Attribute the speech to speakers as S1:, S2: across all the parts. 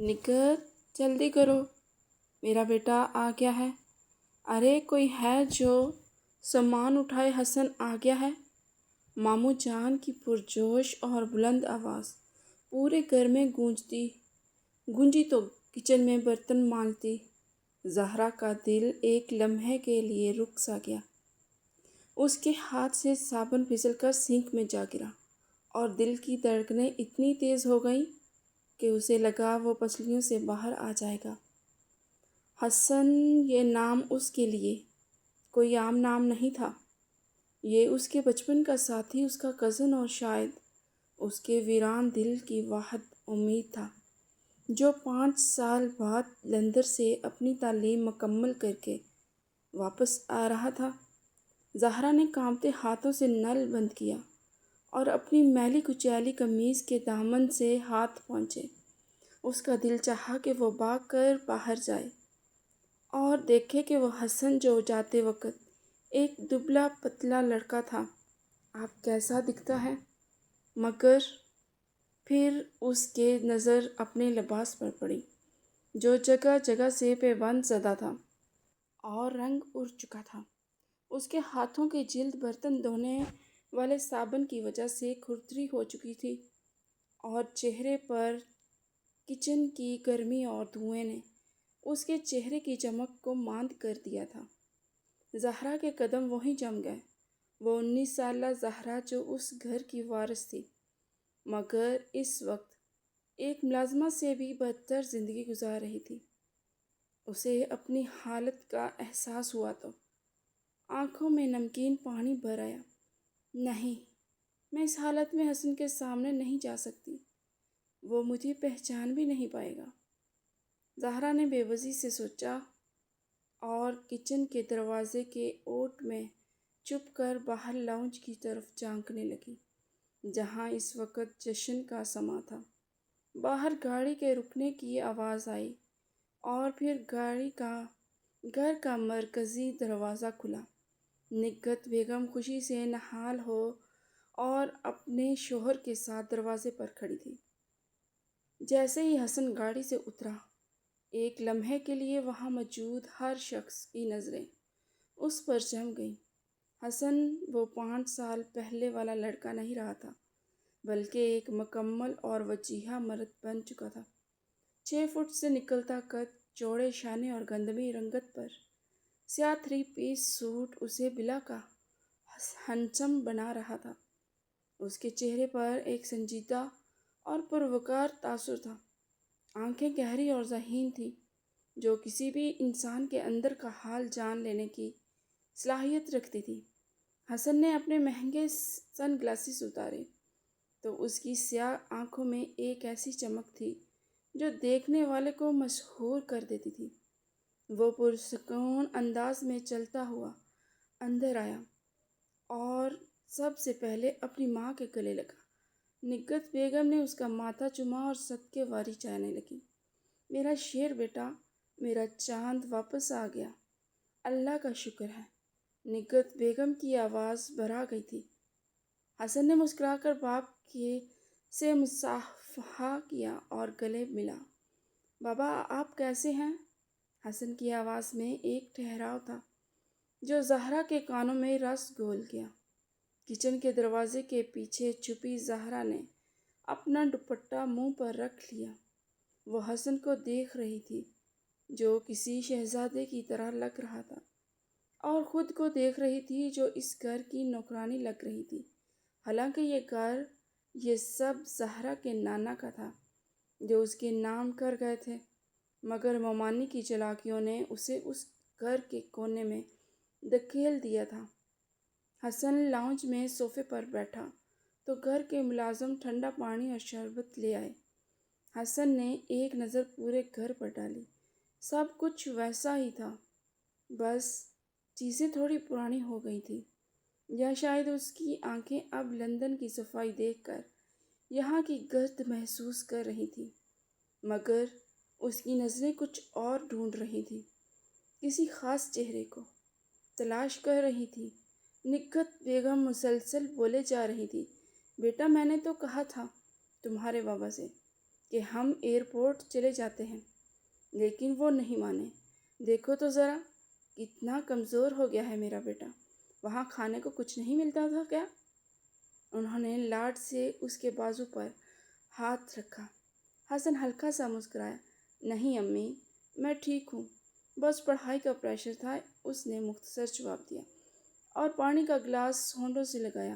S1: نکت جلدی کرو، میرا بیٹا آ گیا ہے۔ ارے کوئی ہے جو سامان اٹھائے، حسن آ گیا ہے۔ ماموں جان کی پرجوش اور بلند آواز پورے گھر میں گونجی تو کچن میں برتن مانجتی زہرا کا دل ایک لمحے کے لیے رک سا گیا۔ اس کے ہاتھ سے صابن پھسل کر سنک میں جا گرا اور دل کی دھڑکنیں اتنی تیز ہو گئیں کہ اسے لگا وہ پسلیوں سے باہر آ جائے گا۔ حسن، یہ نام اس کے لیے کوئی عام نام نہیں تھا۔ یہ اس کے بچپن کا ساتھی، اس کا کزن اور شاید اس کے ویران دل کی واحد امید تھا، جو 5 سال بعد لندن سے اپنی تعلیم مکمل کر کے واپس آ رہا تھا۔ زہرا نے کانپتے ہاتھوں سے نل بند کیا اور اپنی میلی کچیلی قمیض کے دامن سے ہاتھ پہنچے۔ اس کا دل چاہا کہ وہ بھاگ کر باہر جائے اور دیکھے کہ وہ حسن جو جاتے وقت ایک دبلا پتلا لڑکا تھا، اب کیسا دکھتا ہے۔ مگر پھر اس کے نظر اپنے لباس پر پڑی، جو جگہ جگہ سے پیبند زدہ تھا اور رنگ اڑ چکا تھا۔ اس کے ہاتھوں کی جلد برتن دھونے والے صابن کی وجہ سے کھردری ہو چکی تھی اور چہرے پر کچن کی گرمی اور دھوئیں نے اس کے چہرے کی چمک کو ماند کر دیا تھا۔ زہرا کے قدم وہیں جم گئے۔ وہ 19 سالہ زہرا جو اس گھر کی وارث تھی، مگر اس وقت ایک ملازمہ سے بھی بدتر زندگی گزار رہی تھی۔ اسے اپنی حالت کا احساس ہوا تو آنکھوں میں نمکین پانی بھر آیا۔ نہیں، میں اس حالت میں حسن کے سامنے نہیں جا سکتی، وہ مجھے پہچان بھی نہیں پائے گا، زہرا نے بے بسی سے سوچا اور کچن کے دروازے کے اوٹ میں چھپ کر باہر لاؤنج کی طرف جھانکنے لگی، جہاں اس وقت جشن کا سماں تھا۔ باہر گاڑی کے رکنے کی آواز آئی اور پھر گھر کا مرکزی دروازہ کھلا۔ نگہت بیگم خوشی سے نہال ہو اور اپنے شوہر کے ساتھ دروازے پر کھڑی تھی۔ جیسے ہی حسن گاڑی سے اترا، ایک لمحے کے لیے وہاں موجود ہر شخص کی نظریں اس پر جم گئیں۔ حسن وہ 5 سال پہلے والا لڑکا نہیں رہا تھا، بلکہ ایک مکمل اور وجیہہ مرد بن چکا تھا۔ 6 فٹ سے نکلتا قد، چوڑے شانے اور گندمی رنگت پر سیاہ 3 پیس سوٹ اسے بلا کا ہینڈسم بنا رہا تھا۔ اس کے چہرے پر ایک سنجیدہ اور پروقار تاثر تھا۔ آنکھیں گہری اور ذہین تھیں، جو کسی بھی انسان کے اندر کا حال جان لینے کی صلاحیت رکھتی تھی۔ حسن نے اپنے مہنگے سن گلاسز اتارے تو اس کی سیاہ آنکھوں میں ایک ایسی چمک تھی جو دیکھنے والے کو مسحور کر دیتی تھی۔ وہ پرسکون انداز میں چلتا ہوا اندر آیا اور سب سے پہلے اپنی ماں کے گلے لگا۔ نگہت بیگم نے اس کا ماتھا چوما اور صدقے واری جانے لگی۔ میرا شیر بیٹا، میرا چاند واپس آ گیا، اللہ کا شکر ہے۔ نگہت بیگم کی آواز بھرا گئی تھی۔ حسن نے مسکرا کر باپ سے مصافحہ کیا اور گلے ملا۔ بابا، آپ کیسے ہیں؟ حسن کی آواز میں ایک ٹھہراؤ تھا جو زہرا کے کانوں میں رس گھول گیا۔ کچن کے دروازے کے پیچھے چھپی زہرا نے اپنا دوپٹہ منہ پر رکھ لیا۔ وہ حسن کو دیکھ رہی تھی، جو کسی شہزادے کی طرح لگ رہا تھا، اور خود کو دیکھ رہی تھی جو اس گھر کی نوکرانی لگ رہی تھی۔ حالانکہ یہ گھر، یہ سب زہرا کے نانا کا تھا، جو اس کے نام کر گئے تھے، مگر ممانی کی چالاکیوں نے اسے اس گھر کے کونے میں دھکیل دیا تھا۔ حسن لاؤنج میں صوفے پر بیٹھا تو گھر کے ملازم ٹھنڈا پانی اور شربت لے آئے۔ حسن نے ایک نظر پورے گھر پر ڈالی۔ سب کچھ ویسا ہی تھا، بس چیزیں تھوڑی پرانی ہو گئی تھیں، یا شاید اس کی آنکھیں اب لندن کی صفائی دیکھ کر یہاں کی گرد محسوس کر رہی تھیں، مگر اس کی نظریں کچھ اور ڈھونڈ رہی تھیں، کسی خاص چہرے کو تلاش کر رہی تھی۔ نگہت بیگم مسلسل بولے جا رہی تھی، بیٹا، میں نے تو کہا تھا تمہارے بابا سے کہ ہم ایئرپورٹ چلے جاتے ہیں، لیکن وہ نہیں مانے۔ دیکھو تو ذرا کتنا کمزور ہو گیا ہے میرا بیٹا، وہاں کھانے کو کچھ نہیں ملتا تھا کیا؟ انہوں نے لاڈ سے اس کے بازو پر ہاتھ رکھا۔ حسن ہلکا سا مسکرایا۔ نہیں امی، میں ٹھیک ہوں، بس پڑھائی کا پریشر تھا، اس نے مختصر جواب دیا اور پانی کا گلاس ہونٹوں سے لگایا۔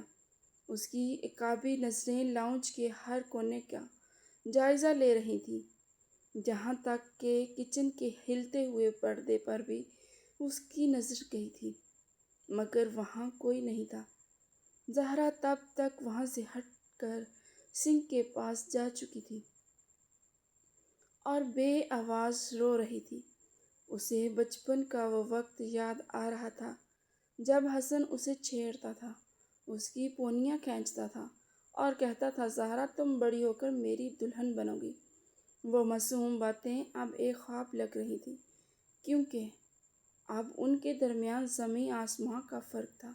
S1: اس کی عقابی نظریں لاؤنج کے ہر کونے کا جائزہ لے رہی تھیں، جہاں تک کہ کچن کے ہلتے ہوئے پردے پر بھی اس کی نظر گئی تھی، مگر وہاں کوئی نہیں تھا۔ زہرا تب تک وہاں سے ہٹ کر سنک کے پاس جا چکی تھی اور بے آواز رو رہی تھی۔ اسے بچپن کا وہ وقت یاد آ رہا تھا جب حسن اسے چھیڑتا تھا، اس کی پونیاں کھینچتا تھا اور کہتا تھا، زہرا تم بڑی ہو کر میری دلہن بنو گی۔ وہ معصوم باتیں اب ایک خواب لگ رہی تھی، کیونکہ اب ان کے درمیان زمیں آسماں کا فرق تھا۔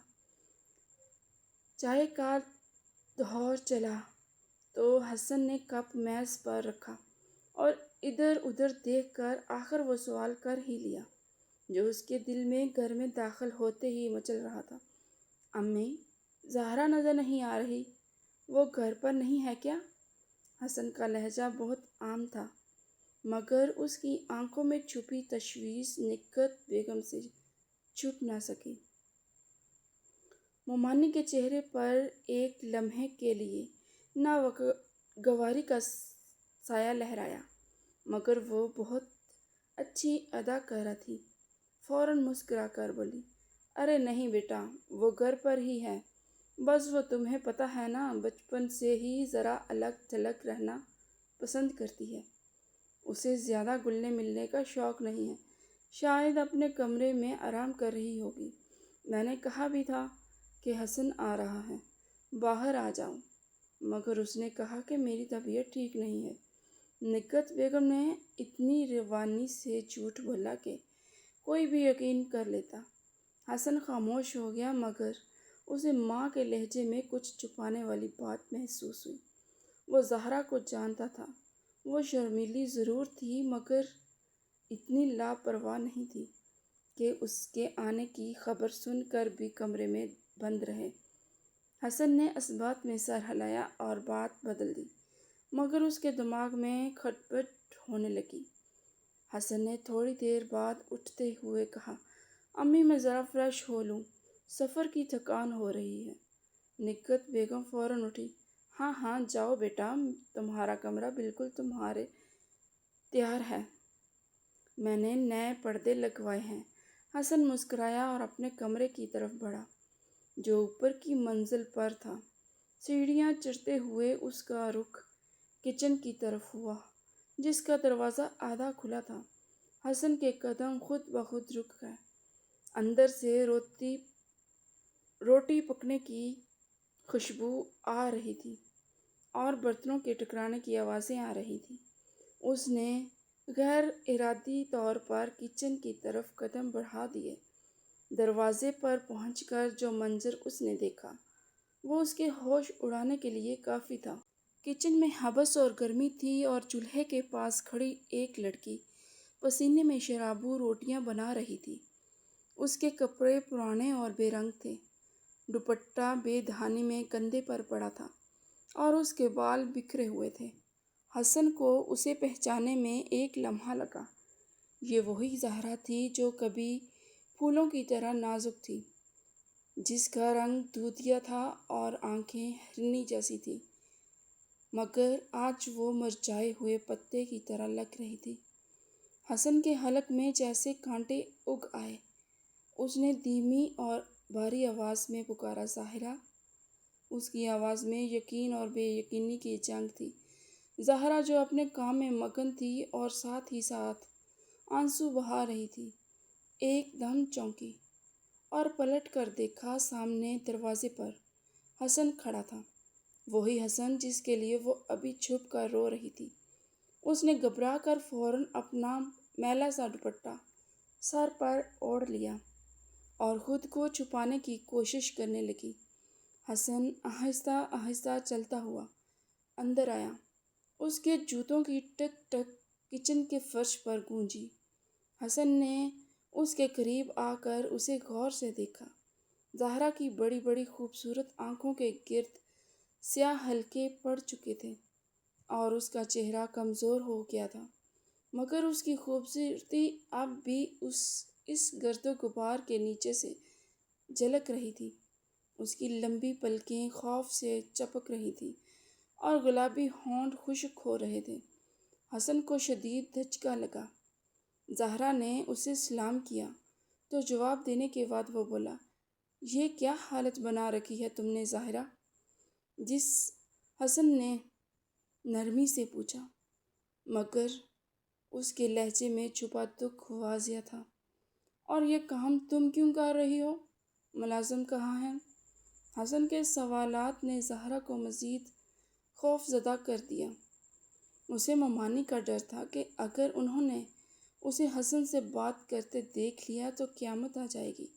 S1: چائے کا دور چلا تو حسن نے کپ میز پر رکھا اور ادھر ادھر دیکھ کر آخر وہ سوال کر ہی لیا جو اس کے دل میں گھر میں داخل ہوتے ہی مچل رہا تھا۔ امی، زہرا نظر نہیں آ رہی، وہ گھر پر نہیں ہے کیا؟ حسن کا لہجہ بہت عام تھا، مگر اس کی آنکھوں میں چھپی تشویش نکہت بیگم سے چھپ نہ سکی۔ مومانی کے چہرے پر ایک لمحے کے لیے ناگواری کا سایہ لہرایا، مگر وہ بہت اچھی اداکارہ تھی، فوراً مسکرا کر بولی، ارے نہیں بیٹا، وہ گھر پر ہی ہے، بس وہ تمہیں پتہ ہے نا، بچپن سے ہی ذرا الگ تھلگ رہنا پسند کرتی ہے۔ اسے زیادہ گلنے ملنے کا شوق نہیں ہے، شاید اپنے کمرے میں آرام کر رہی ہوگی۔ میں نے کہا بھی تھا کہ حسن آ رہا ہے، باہر آ جاؤ، مگر اس نے کہا کہ میری طبیعت ٹھیک نہیں ہے۔ نکہت بیگم نے اتنی روانی سے جھوٹ بولا کہ کوئی بھی یقین کر لیتا۔ حسن خاموش ہو گیا، مگر اسے ماں کے لہجے میں کچھ چھپانے والی بات محسوس ہوئی۔ وہ زہرا کو جانتا تھا، وہ شرمیلی ضرور تھی، مگر اتنی لاپرواہ نہیں تھی کہ اس کے آنے کی خبر سن کر بھی کمرے میں بند رہے۔ حسن نے اسبات میں سر ہلایا اور بات بدل دی، مگر اس کے دماغ میں کھٹپٹ ہونے لگی۔ حسن نے تھوڑی دیر بعد اٹھتے ہوئے کہا، امی میں ذرا فریش ہو لوں، سفر کی تھکان ہو رہی ہے۔ نکہت بیگم فوراً اٹھی، ہاں ہاں جاؤ بیٹا، تمہارا کمرہ بالکل تمہارے تیار ہے، میں نے نئے پردے لگوائے ہیں۔ حسن مسکرایا اور اپنے کمرے کی طرف بڑھا، جو اوپر کی منزل پر تھا۔ سیڑھیاں چڑھتے ہوئے اس کا رخ کچن کی طرف ہوا، جس کا دروازہ آدھا کھلا تھا۔ حسن کے قدم خود بخود رک گئے۔ اندر سے روٹی پکنے کی خوشبو آ رہی تھی اور برتنوں کے ٹکرانے کی آوازیں آ رہی تھیں۔ اس نے غیر ارادی طور پر کچن کی طرف قدم بڑھا دیے۔ دروازے پر پہنچ کر جو منظر اس نے دیکھا، وہ اس کے ہوش اڑانے کے لیے کافی تھا۔ کچن میں حبس اور گرمی تھی اور چولہے کے پاس کھڑی ایک لڑکی پسینے میں شرابو روٹیاں بنا رہی تھی۔ اس کے کپڑے پرانے اور بے رنگ تھے، دوپٹہ بے دھانی میں کندھے پر پڑا تھا اور اس کے بال بکھرے ہوئے تھے۔ حسن کو اسے پہچاننے میں ایک لمحہ لگا۔ یہ وہی زہرا تھی جو کبھی پھولوں کی طرح نازک تھی، جس کا رنگ دودھیا تھا اور آنکھیں ہرنی جیسی تھیں، مگر آج وہ مرجھائے ہوئے پتے کی طرح لگ رہی تھی۔ حسن کے حلق میں جیسے کانٹے اگ آئے۔ اس نے دھیمی اور بھاری آواز میں پکارا، زہرا۔ اس کی آواز میں یقین اور بے یقینی کی جنگ تھی۔ زہرا جو اپنے کام میں مگن تھی اور ساتھ ہی ساتھ آنسو بہا رہی تھی، ایک دم چونکی اور پلٹ کر دیکھا۔ سامنے دروازے پر حسن کھڑا تھا، وہی حسن جس کے لیے وہ ابھی چھپ کر رو رہی تھی۔ اس نے گھبرا کر فوراً اپنا میلا سا دوپٹہ سر پر اوڑھ لیا اور خود کو چھپانے کی کوشش کرنے لگی۔ حسن آہستہ آہستہ چلتا ہوا اندر آیا۔ اس کے جوتوں کی ٹک ٹک کچن کے فرش پر گونجی۔ حسن نے اس کے قریب آ کر اسے غور سے دیکھا۔ زہرا کی بڑی بڑی خوبصورت آنکھوں کے گرد سیاہ حلقے پڑ چکے تھے اور اس کا چہرہ کمزور ہو گیا تھا، مگر اس کی خوبصورتی اب بھی اس گرد و غبار کے نیچے سے جھلک رہی تھی۔ اس کی لمبی پلکیں خوف سے چپک رہی تھیں اور گلابی ہونٹ خشک ہو رہے تھے۔ حسن کو شدید دھچکا لگا۔ زہرا نے اسے سلام کیا تو جواب دینے کے بعد وہ بولا، یہ کیا حالت بنا رکھی ہے تم نے زہرا؟ جس حسن نے نرمی سے پوچھا، مگر اس کے لہجے میں چھپا دکھ واضح تھا۔ اور یہ کام تم کیوں کر رہی ہو؟ ملازم کہاں ہے؟ حسن کے سوالات نے زہرا کو مزید خوف زدہ کر دیا۔ اسے ممانی کا ڈر تھا کہ اگر انہوں نے اسے حسن سے بات کرتے دیکھ لیا تو قیامت آ جائے گی۔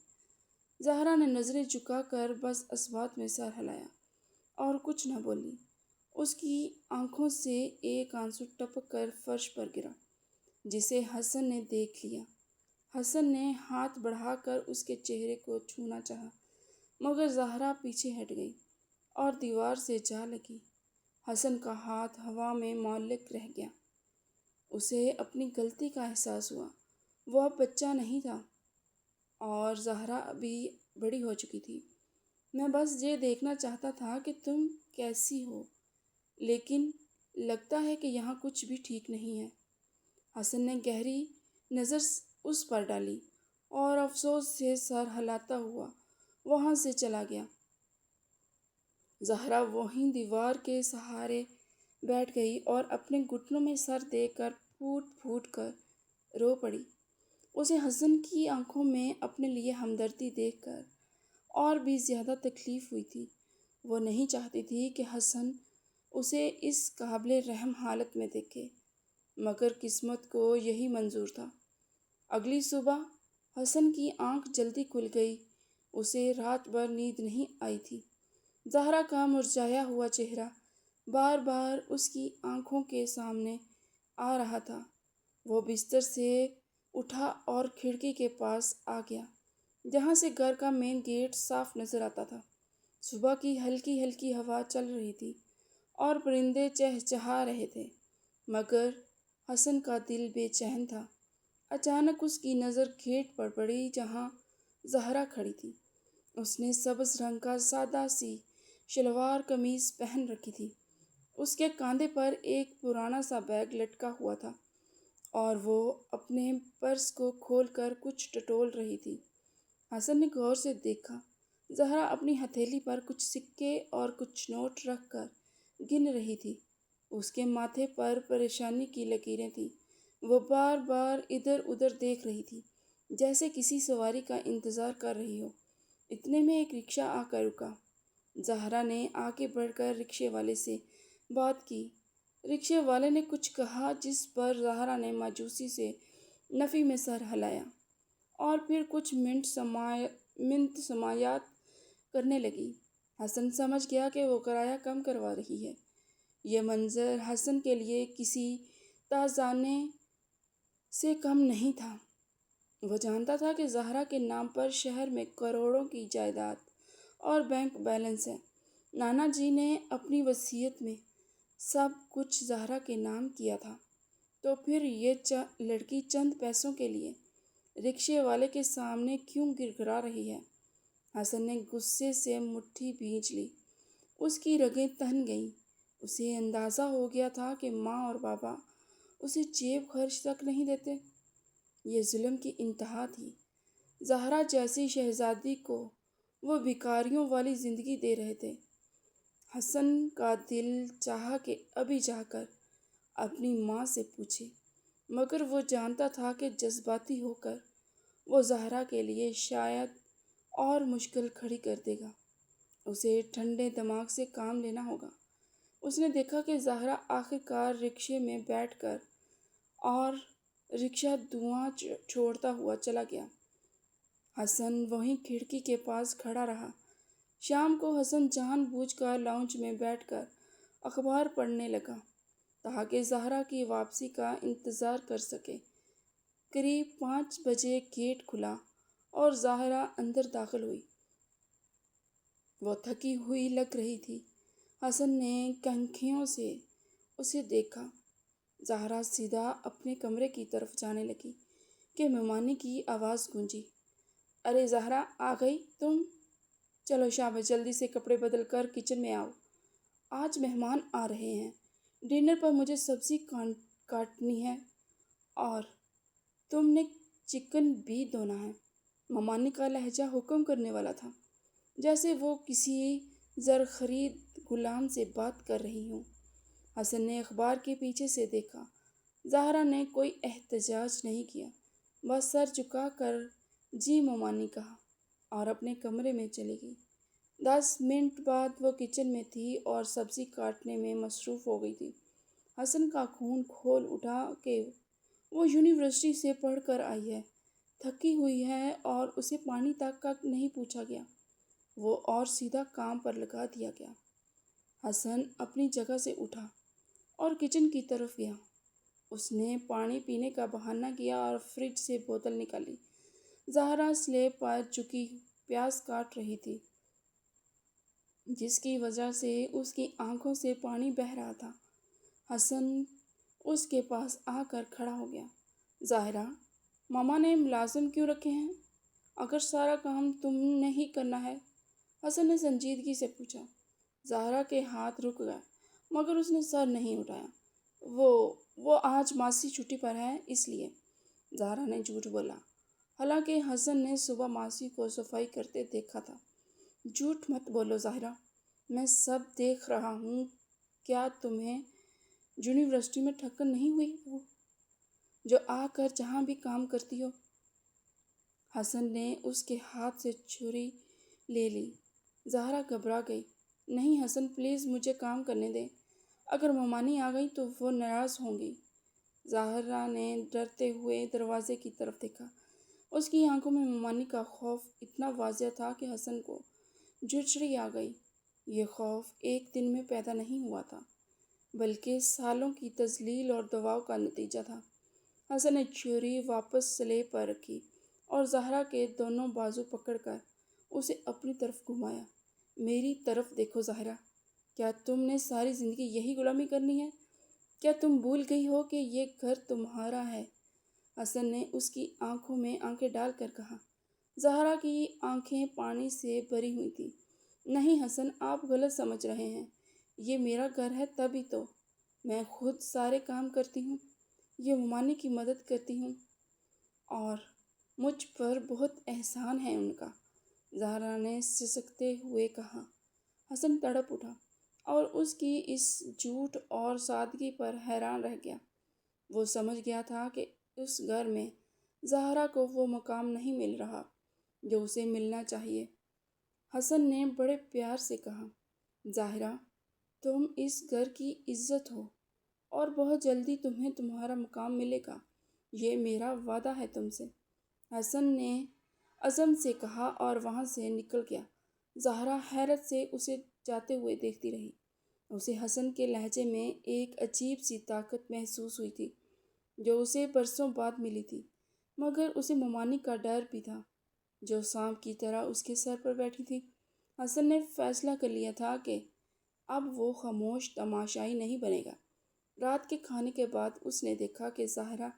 S1: زہرا نے نظریں جھکا کر بس اسبات میں سر ہلایا اور کچھ نہ بولی۔ اس کی آنکھوں سے ایک آنسو ٹپک کر فرش پر گرا، جسے حسن نے دیکھ لیا۔ حسن نے ہاتھ بڑھا کر اس کے چہرے کو چھونا چاہا، مگر زہرا پیچھے ہٹ گئی اور دیوار سے جا لگی۔ حسن کا ہاتھ ہوا میں معلق رہ گیا۔ اسے اپنی غلطی کا احساس ہوا۔ وہ اب بچہ نہیں تھا اور زہرا ابھی بڑی ہو چکی تھی۔ میں بس یہ دیکھنا چاہتا تھا کہ تم کیسی ہو، لیکن لگتا ہے کہ یہاں کچھ بھی ٹھیک نہیں ہے۔ حسن نے گہری نظر اس پر ڈالی اور افسوس سے سر ہلاتا ہوا وہاں سے چلا گیا۔ زہرا وہیں دیوار کے سہارے بیٹھ گئی اور اپنے گھٹنوں میں سر دے کر پھوٹ پھوٹ کر رو پڑی۔ اسے حسن کی آنکھوں میں اپنے لیے ہمدردی دیکھ کر اور بھی زیادہ تکلیف ہوئی تھی۔ وہ نہیں چاہتی تھی کہ حسن اسے اس قابل رحم حالت میں دیکھے، مگر قسمت کو یہی منظور تھا۔ اگلی صبح حسن کی آنکھ جلدی کھل گئی۔ اسے رات بھر نیند نہیں آئی تھی۔ زہرا کا مرجھایا ہوا چہرہ بار بار اس کی آنکھوں کے سامنے آ رہا تھا۔ وہ بستر سے اٹھا اور کھڑکی کے پاس آ گیا، جہاں سے گھر کا مین گیٹ صاف نظر آتا تھا۔ صبح کی ہلکی ہلکی ہوا چل رہی تھی اور پرندے چہچہا رہے تھے، مگر حسن کا دل بے چین تھا۔ اچانک اس کی نظر گیٹ پر پڑی جہاں زہرا کھڑی تھی۔ اس نے سبز رنگ کا سادہ سی شلوار قمیض پہن رکھی تھی۔ اس کے کاندھے پر ایک پرانا سا بیگ لٹکا ہوا تھا اور وہ اپنے پرس کو کھول کر کچھ ٹٹول رہی تھی۔ حسن نے غور سے دیکھا۔ زہرا اپنی ہتھیلی پر کچھ سکے اور کچھ نوٹ رکھ کر گن رہی تھی۔ اس کے ماتھے پر پریشانی کی لکیریں تھیں۔ وہ بار بار ادھر ادھر دیکھ رہی تھی، جیسے کسی سواری کا انتظار کر رہی ہو۔ اتنے میں ایک رکشہ آ کر رکا۔ زہرا نے آگے بڑھ کر رکشے والے سے بات کی۔ رکشے والے نے کچھ کہا جس پر زہرا نے مایوسی سے نفی میں سر ہلایا اور پھر کچھ منٹ سماعت کرنے لگی۔ حسن سمجھ گیا کہ وہ کرایہ کم کروا رہی ہے۔ یہ منظر حسن کے لیے کسی تازانے سے کم نہیں تھا۔ وہ جانتا تھا کہ زہرا کے نام پر شہر میں کروڑوں کی جائیداد اور بینک بیلنس ہے۔ نانا جی نے اپنی وصیت میں سب کچھ زہرا کے نام کیا تھا، تو پھر یہ لڑکی چند پیسوں کے لیے رکشے والے کے سامنے کیوں گڑگڑا رہی ہے؟ حسن نے غصے سے مٹھی بھینچ لی۔ اس کی رگیں تن گئیں۔ اسے اندازہ ہو گیا تھا کہ ماں اور بابا اسے جیب خرچ تک نہیں دیتے۔ یہ ظلم کی انتہا تھی۔ زہرا جیسی شہزادی کو وہ بھکاریوں والی زندگی دے رہے تھے۔ حسن کا دل چاہا کہ ابھی جا کر اپنی ماں سے پوچھے، مگر وہ جانتا تھا کہ جذباتی ہو کر وہ زہرا کے لیے شاید اور مشکل کھڑی کر دے گا۔ اسے ٹھنڈے دماغ سے کام لینا ہوگا۔ اس نے دیکھا کہ زہرا آخر کار رکشے میں بیٹھ کر اور رکشہ دھواں چھوڑتا ہوا چلا گیا۔ حسن وہیں کھڑکی کے پاس کھڑا رہا۔ شام کو حسن جان بوجھ کر لاؤنج میں بیٹھ کر اخبار پڑھنے لگا۔ تاکہ زہرا کی واپسی کا انتظار کر سکے۔ قریب 5 بجے گیٹ کھلا اور زہرا اندر داخل ہوئی۔ وہ تھکی ہوئی لگ رہی تھی۔ حسن نے کنکھیوں سے اسے دیکھا۔ زہرا سیدھا اپنے کمرے کی طرف جانے لگی کہ ممانی کی آواز گونجی۔ ارے زہرا، آ گئی تم؟ چلو شاباش، جلدی سے کپڑے بدل کر کچن میں آؤ۔ آج مہمان آ رہے ہیں۔ ڈنر پر مجھے سبزی کاٹنی ہے اور تم نے چکن بھی دھونا ہے۔ ممانی کا لہجہ حکم کرنے والا تھا، جیسے وہ کسی زرخرید غلام سے بات کر رہی ہوں۔ حسن نے اخبار کے پیچھے سے دیکھا۔ زہرا نے کوئی احتجاج نہیں کیا، بس سر جھکا کر جی ممانی کہا اور اپنے کمرے میں چلی گئی۔ 10 منٹ بعد وہ کچن میں تھی اور سبزی کاٹنے میں مصروف ہو گئی تھی۔ حسن کا خون کھول اٹھا کہ وہ یونیورسٹی سے پڑھ کر آئی ہے، تھکی ہوئی ہے اور اسے پانی تک کا نہیں پوچھا گیا، وہ اور سیدھا کام پر لگا دیا گیا۔ حسن اپنی جگہ سے اٹھا اور کچن کی طرف گیا۔ اس نے پانی پینے کا بہانہ کیا اور فریج سے بوتل نکالی۔ زہرا سلیب پر جھکی پیاز کاٹ رہی تھی، جس کی وجہ سے اس کی آنکھوں سے پانی بہہ رہا تھا۔ حسن اس کے پاس آ کر کھڑا ہو گیا۔ زہرا، ماما نے ملازم کیوں رکھے ہیں اگر سارا کام تم نے ہی کرنا ہے؟ حسن نے سنجیدگی سے پوچھا۔ زہرا کے ہاتھ رک گئے مگر اس نے سر نہیں اٹھایا۔ وہ آج ماسی چھٹی پر ہے اس لیے، زہرا نے جھوٹ بولا، حالانکہ حسن نے صبح ماسی کو صفائی کرتے دیکھا تھا۔ جھوٹ مت بولو زہرا، میں سب دیکھ رہا ہوں۔ کیا تمہیں یونیورسٹی میں ٹھکر نہیں ہوئی وہ جو آ کر جہاں بھی کام کرتی ہو؟ حسن نے اس کے ہاتھ سے چھری لے لی۔ زہرا گھبرا گئی۔ نہیں حسن، پلیز مجھے کام کرنے دے، اگر ممانی آ گئی تو وہ ناراض ہوں گی۔ زہرا نے ڈرتے ہوئے دروازے کی طرف دیکھا۔ اس کی آنکھوں میں ممانی کا خوف اتنا واضح تھا کہ حسن کو جھرجھری آ گئی۔ یہ خوف ایک دن میں پیدا نہیں ہوا تھا، بلکہ سالوں کی تذلیل اور دباؤ کا نتیجہ تھا۔ حسن نے چھری واپس سلیب پر رکھی اور زہرا کے دونوں بازو پکڑ کر اسے اپنی طرف گھمایا۔ میری طرف دیکھو زہرا، کیا تم نے ساری زندگی یہی غلامی کرنی ہے؟ کیا تم بھول گئی ہو کہ یہ گھر تمہارا ہے؟ حسن نے اس کی آنکھوں میں آنکھیں ڈال کر کہا۔ زہرا کی آنکھیں پانی سے بھری ہوئی تھیں۔ نہیں حسن، آپ غلط سمجھ رہے ہیں، یہ میرا گھر ہے تبھی تو میں خود سارے کام کرتی ہوں، یہ ممانی کی مدد کرتی ہوں اور مجھ پر بہت احسان ہے ان کا، زہرا نے سسکتے ہوئے کہا۔ حسن تڑپ اٹھا اور اس کی اس جھوٹ اور سادگی پر حیران رہ گیا۔ وہ سمجھ گیا تھا کہ اس گھر میں زہرا کو وہ مقام نہیں مل رہا جو اسے ملنا چاہیے۔ حسن نے بڑے پیار سے کہا، زہرا، تم اس گھر کی عزت ہو اور بہت جلدی تمہیں تمہارا مقام ملے گا، یہ میرا وعدہ ہے تم سے، حسن نے عزم سے کہا اور وہاں سے نکل گیا۔ زہرا حیرت سے اسے جاتے ہوئے دیکھتی رہی۔ اسے حسن کے لہجے میں ایک عجیب سی طاقت محسوس ہوئی تھی جو اسے برسوں بعد ملی تھی، مگر اسے ممانی کا ڈر بھی تھا جو سانپ کی طرح اس کے سر پر بیٹھی تھی۔ حسن نے فیصلہ کر لیا تھا کہ اب وہ خاموش تماشائی نہیں بنے گا۔ رات کے کھانے کے بعد اس نے دیکھا کہ زہرا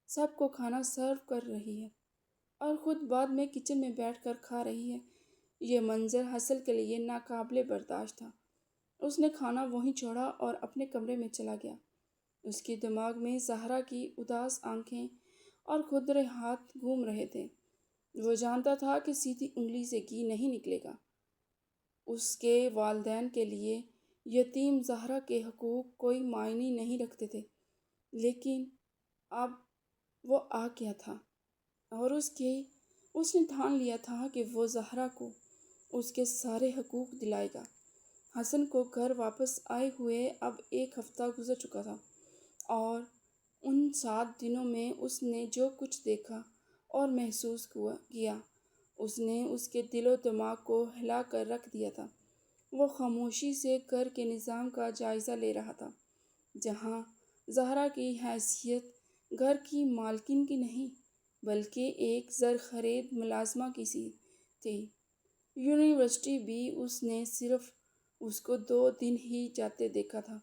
S1: سب کو کھانا سرو کر رہی ہے اور خود بعد میں کچن میں بیٹھ کر کھا رہی ہے۔ یہ منظر حسن کے لیے ناقابل برداشت تھا۔ اس نے کھانا وہیں چھوڑا اور اپنے کمرے میں چلا گیا۔ اس کے دماغ میں زہرا کی اداس آنکھیں اور کھردرے ہاتھ گھوم رہے تھے۔ وہ جانتا تھا کہ سیدھی انگلی سے گھی نہیں نکلے گا۔ اس کے والدین کے لیے یتیم زہرا کے حقوق کوئی معنی نہیں رکھتے تھے، لیکن اب وہ آ گیا تھا اور اس نے ٹھان لیا تھا کہ وہ زہرا کو اس کے سارے حقوق دلائے گا۔ حسن کو گھر واپس آئے ہوئے اب 1 ہفتہ گزر چکا تھا اور ان 7 دنوں میں اس نے جو کچھ دیکھا اور محسوس کیا اس نے اس کے دل و دماغ کو ہلا کر رکھ دیا تھا۔ وہ خاموشی سے گھر کے نظام کا جائزہ لے رہا تھا جہاں زہرا کی حیثیت گھر کی مالکن کی نہیں بلکہ ایک زر خرید ملازمہ کی سی تھی۔ یونیورسٹی بھی اس نے صرف اس کو 2 دن ہی جاتے دیکھا تھا۔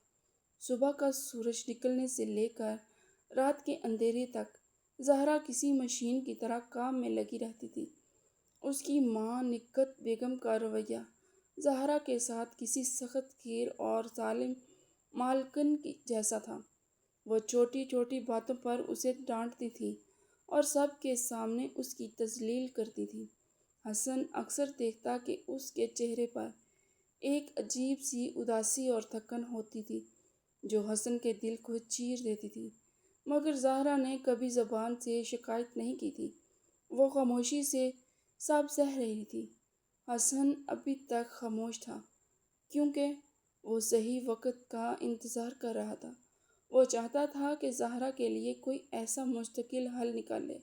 S1: صبح کا سورج نکلنے سے لے کر رات کے اندھیرے تک زہرا کسی مشین کی طرح کام میں لگی رہتی تھی۔ اس کی ماں نکہت بیگم کا رویہ زہرا کے ساتھ کسی سخت گیر اور ظالم مالکن کی جیسا تھا۔ وہ چھوٹی چھوٹی باتوں پر اسے ڈانٹتی تھی اور سب کے سامنے اس کی تذلیل کرتی تھی۔ حسن اکثر دیکھتا کہ اس کے چہرے پر ایک عجیب سی اداسی اور تھکن ہوتی تھی جو حسن کے دل کو چیر دیتی تھی، مگر زہرا نے کبھی زبان سے شکایت نہیں کی تھی۔ وہ خاموشی سے سب سہ رہی تھی۔ حسن ابھی تک خاموش تھا کیونکہ وہ صحیح وقت کا انتظار کر رہا تھا۔ وہ چاہتا تھا کہ زہرا کے لیے کوئی ایسا مستقل حل نکالے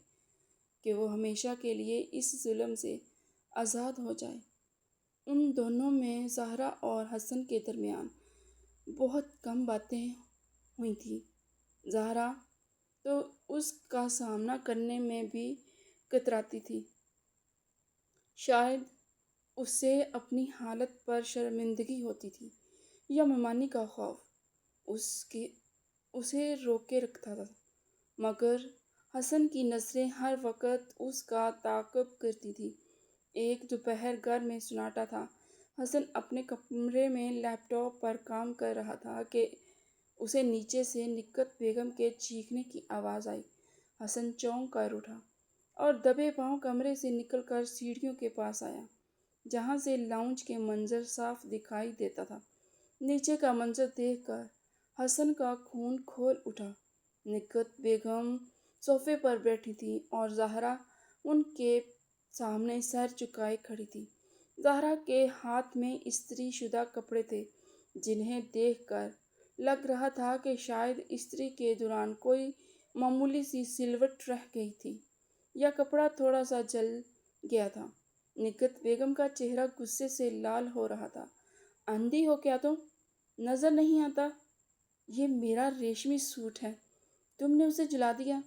S1: کہ وہ ہمیشہ کے لیے اس ظلم سے آزاد ہو جائے۔ ان دونوں میں، زہرا اور حسن کے درمیان، بہت کم باتیں ہوئی تھیں۔ زہرا تو اس کا سامنا کرنے میں بھی کتراتی تھی۔ شاید اسے اپنی حالت پر شرمندگی ہوتی تھی یا ممانی کا خوف اسے روکے رکھتا تھا، مگر حسن کی نظریں ہر وقت اس کا تعاقب کرتی تھیں۔ ایک دوپہر گھر میں سناٹا تھا۔ حسن اپنے کمرے میں لیپ ٹاپ پر کام کر رہا تھا کہ اسے نیچے سے نکہت بیگم کے چیخنے کی آواز آئی۔ حسن چونک کر اٹھا اور دبے پاؤں کمرے سے نکل کر سیڑھیوں کے پاس آیا، جہاں سے لاؤنج کے منظر صاف دکھائی دیتا تھا۔ نیچے کا منظر دیکھ کر حسن کا خون کھول اٹھا۔ نکہت بیگم صوفے پر بیٹھی تھی اور زہرا ان کے سامنے سر جھکائے کھڑی تھی۔ زہرا کے ہاتھ میں استری شدہ کپڑے تھے جنہیں دیکھ کر لگ رہا تھا کہ شاید استری کے دوران کوئی معمولی سی سلوٹ رہ گئی تھی یا کپڑا تھوڑا سا جل گیا تھا۔ نکہت بیگم کا چہرہ غصے سے لال ہو رہا تھا۔ اندھی ہو کیا تم؟ نظر نہیں آتا یہ میرا ریشمی سوٹ ہے؟ تم نے اسے جلا دیا۔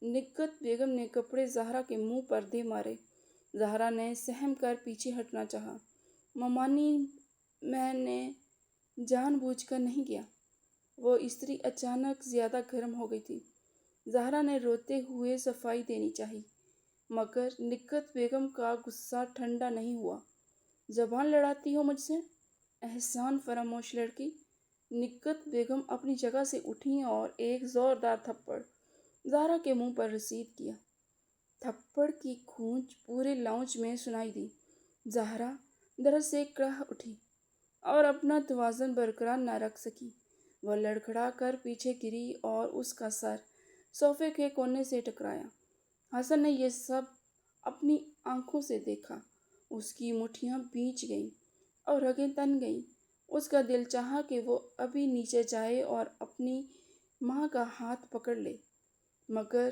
S1: نکہت بیگم نے کپڑے زہرا کے منہ پر دے مارے۔ زہرا نے سہم کر پیچھے ہٹنا چاہا۔ ممانی، میں نے جان بوجھ کر نہیں کیا۔ وہ استری اچانک زیادہ گرم ہو گئی تھی۔ زہرا نے روتے ہوئے صفائی دینی چاہی، مگر نکہت بیگم کا غصہ ٹھنڈا نہیں ہوا۔ زبان لڑاتی ہو مجھ سے، احسان فراموش لڑکی؟ نکہت بیگم اپنی جگہ سے اٹھیں اور ایک زوردار تھپڑ زہرا کے منہ پر رسید کیا۔ تھپڑ کی گونج پورے لاؤنج میں سنائی دی۔ زہرا درد سے کڑھ اٹھی اور اپنا توازن برقرار نہ رکھ سکی۔ وہ لڑکھڑا کر پیچھے گری اور اس کا سر صوفے کے کونے سے ٹکرایا۔ حسن نے یہ سب اپنی آنکھوں سے دیکھا۔ اس کی مٹھیاں بھیج گئیں اور رگیں تن گئیں۔ اس کا دل چاہا کہ وہ ابھی نیچے جائے اور اپنی ماں کا ہاتھ پکڑ لے، مگر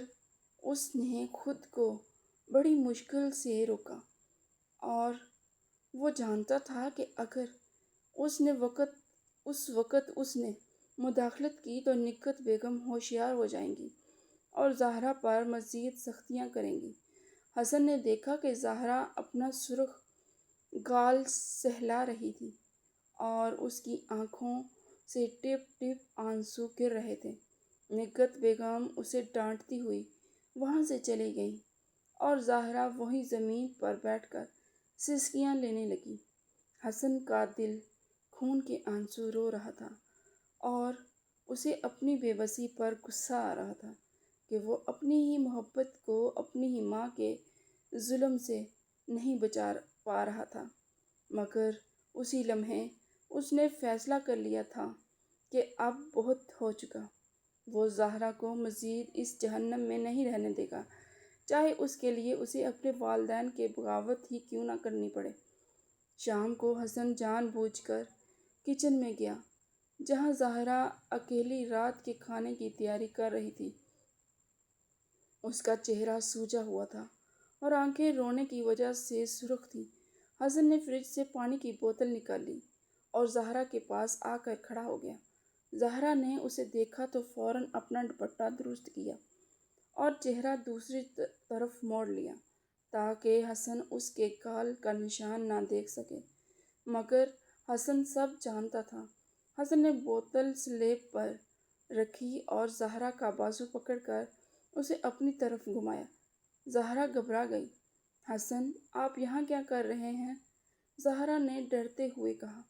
S1: اس نے خود کو بڑی مشکل سے روکا، اور وہ جانتا تھا کہ اگر اس وقت اس نے مداخلت کی تو نکہت بیگم ہوشیار ہو جائیں گی اور زہرا پر مزید سختیاں کریں گی۔ حسن نے دیکھا کہ زہرا اپنا سرخ گال سہلا رہی تھی اور اس کی آنکھوں سے ٹپ ٹپ آنسو گر رہے تھے۔ نکہت بیگم اسے ڈانٹتی ہوئی وہاں سے چلی گئی اور زہرا وہیں زمین پر بیٹھ کر سسکیاں لینے لگی۔ حسن کا دل خون کے آنسو رو رہا تھا اور اسے اپنی بے بسی پر غصہ آ رہا تھا کہ وہ اپنی ہی محبت کو اپنی ہی ماں کے ظلم سے نہیں بچا پا رہا تھا۔ مگر اسی لمحے اس نے فیصلہ کر لیا تھا کہ اب بہت ہو چکا۔ وہ زہرا کو مزید اس جہنم میں نہیں رہنے دے گا، چاہے اس کے لیے اسے اپنے والدین کے بغاوت ہی کیوں نہ کرنی پڑے۔ شام کو حسن جان بوجھ کر کچن میں گیا جہاں زہرا اکیلی رات کے کھانے کی تیاری کر رہی تھی۔ اس کا چہرہ سوجا ہوا تھا اور آنکھیں رونے کی وجہ سے سرخ تھیں۔ حسن نے فریج سے پانی کی بوتل نکال لی اور زہرا کے پاس آ کر کھڑا ہو گیا۔ زہرا نے اسے دیکھا تو فوراً اپنا دوپٹہ درست کیا اور چہرہ دوسری طرف موڑ لیا تاکہ حسن اس کے گال کا نشان نہ دیکھ سکے، مگر حسن سب جانتا تھا۔ حسن نے بوتل سلیب پر رکھی اور زہرا کا بازو پکڑ کر اسے اپنی طرف گھمایا۔ زہرا گھبرا گئی۔ حسن، آپ یہاں کیا کر رہے ہیں؟ زہرا نے ڈرتے ہوئے کہا۔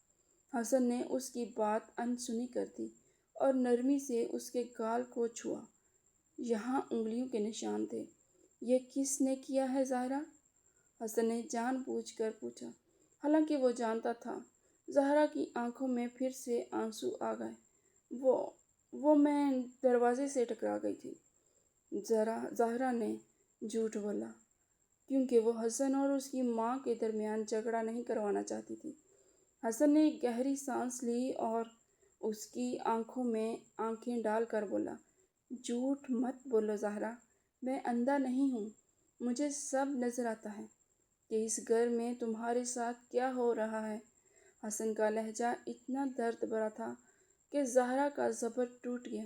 S1: حسن نے اس کی بات انسنی کر دی اور نرمی سے اس کے گال کو چھوا۔ یہاں انگلیوں کے نشان تھے۔ یہ کس نے کیا ہے زہرا؟ حسن نے جان بوجھ کر پوچھا، حالانکہ وہ جانتا تھا۔ زہرا کی آنکھوں میں پھر سے آنسو آ گئے۔ وہ میں دروازے سے ٹکرا گئی تھی۔ زہرا نے جھوٹ بولا کیونکہ وہ حسن اور اس کی ماں کے درمیان جھگڑا نہیں کروانا چاہتی تھی۔ حسن نے ایک گہری سانس لی اور اس کی آنکھوں میں آنکھیں ڈال کر بولا، جھوٹ مت بولو زہرا، میں اندھا نہیں ہوں، مجھے سب نظر آتا ہے کہ اس گھر میں تمہارے ساتھ کیا ہو رہا ہے۔ حسن کا لہجہ اتنا درد بھرا تھا کہ زہرا کا زبر ٹوٹ گیا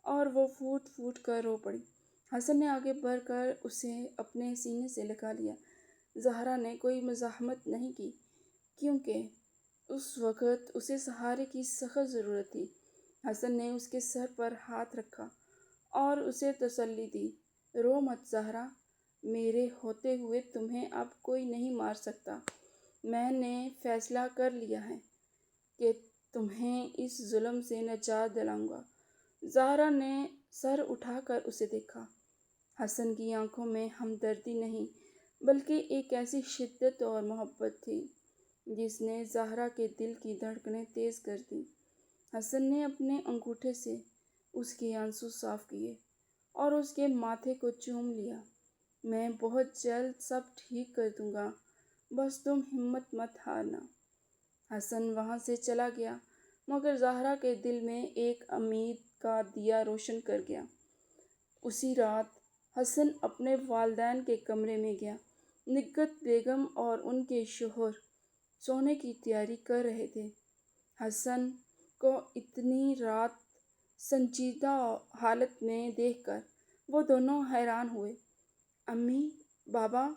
S1: اور وہ پھوٹ پھوٹ کر رو پڑی۔ حسن نے آگے بڑھ کر اسے اپنے سینے سے لگا لیا۔ زہرا نے کوئی مزاحمت نہیں کی کیونکہ اس وقت اسے سہارے کی سخت ضرورت تھی۔ حسن نے اس کے سر پر ہاتھ رکھا اور اسے تسلی دی، رو مت زہرا، میرے ہوتے ہوئے تمہیں اب کوئی نہیں مار سکتا۔ میں نے فیصلہ کر لیا ہے کہ تمہیں اس ظلم سے نجات دلاؤں گا۔ زہرا نے سر اٹھا کر اسے دیکھا۔ حسن کی آنکھوں میں ہمدردی نہیں بلکہ ایک ایسی شدت اور محبت تھی جس نے زہرا کے دل کی دھڑکنیں تیز کر دیں۔ حسن نے اپنے انگوٹھے سے اس کے آنسو صاف کیے اور اس کے ماتھے کو چوم لیا۔ میں بہت جلد سب ٹھیک کر دوں گا، بس تم ہمت مت ہارنا۔ حسن وہاں سے چلا گیا مگر زہرا کے دل میں ایک امید کا دیا روشن کر گیا۔ اسی رات حسن اپنے والدین کے کمرے میں گیا۔ نگہت بیگم اور ان کے شوہر سونے کی تیاری کر رہے تھے۔ حسن کو اتنی رات سنجیدہ حالت میں دیکھ کر وہ دونوں حیران ہوئے۔ امی، بابا،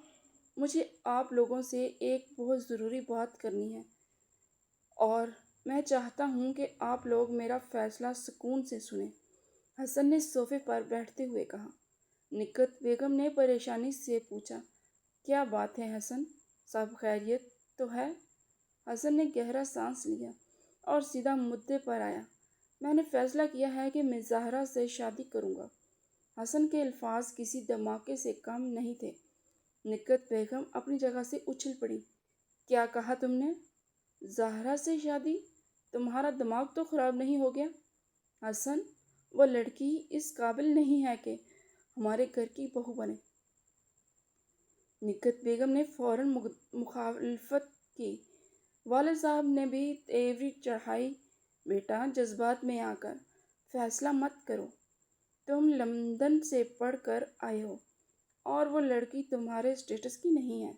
S1: مجھے آپ لوگوں سے ایک بہت ضروری بات کرنی ہے اور میں چاہتا ہوں کہ آپ لوگ میرا فیصلہ سکون سے سنیں، حسن نے صوفے پر بیٹھتے ہوئے کہا۔ نگہت بیگم نے پریشانی سے پوچھا، کیا بات ہے حسن، سب خیریت تو ہے؟ حسن نے گہرا سانس لیا اور سیدھا مدعے پر آیا، میں نے فیصلہ کیا ہے کہ میں زہرا سے شادی کروں گا۔ حسن کے الفاظ کسی دھماکے سے کم نہیں تھے۔ نگہت بیگم اپنی جگہ سے اچھل پڑی، کیا کہا تم نے؟ زہرا سے شادی؟ تمہارا دماغ تو خراب نہیں ہو گیا؟ حسن، وہ لڑکی اس قابل نہیں ہے کہ ہمارے گھر کی بہو بنے۔ نگہت بیگم نے فوراً مخالفت کی۔ والد صاحب نے بھی تیوری چڑھائی، بیٹا جذبات میں آ کر فیصلہ مت کرو، تم لندن سے پڑھ کر آئے ہو اور وہ لڑکی تمہارے اسٹیٹس کی نہیں ہے۔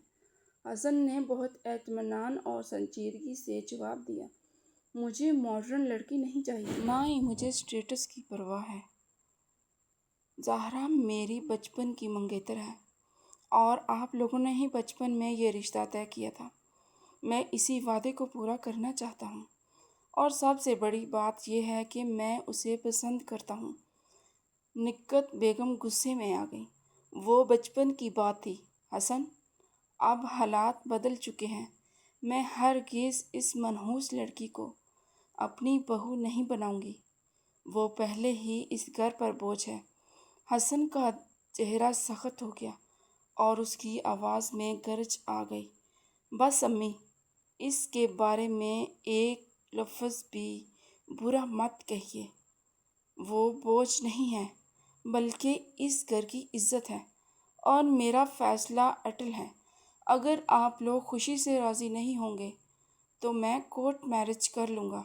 S1: حسن نے بہت اطمینان اور سنجیدگی سے جواب دیا، مجھے ماڈرن لڑکی نہیں چاہیے، نہ ہی مجھے اسٹیٹس کی پرواہ ہے۔ زہرا میری بچپن کی منگیتر ہے اور آپ لوگوں نے ہی بچپن میں یہ رشتہ طے کیا تھا۔ میں اسی وعدے کو پورا کرنا چاہتا ہوں اور سب سے بڑی بات یہ ہے کہ میں اسے پسند کرتا ہوں۔ نگہت بیگم غصے میں آ گئی، وہ بچپن کی بات تھی حسن، اب حالات بدل چکے ہیں۔ میں ہرگز اس منحوس لڑکی کو اپنی بہو نہیں بناؤں گی، وہ پہلے ہی اس گھر پر بوجھ ہے۔ حسن کا چہرہ سخت ہو گیا اور اس کی آواز میں گرج آ گئی، بس امی، اس کے بارے میں ایک لفظ بھی برا مت کہیے، وہ بوجھ نہیں ہے بلکہ اس گھر کی عزت ہے اور میرا فیصلہ اٹل ہے۔ اگر آپ لوگ خوشی سے راضی نہیں ہوں گے تو میں کورٹ میرج کر لوں گا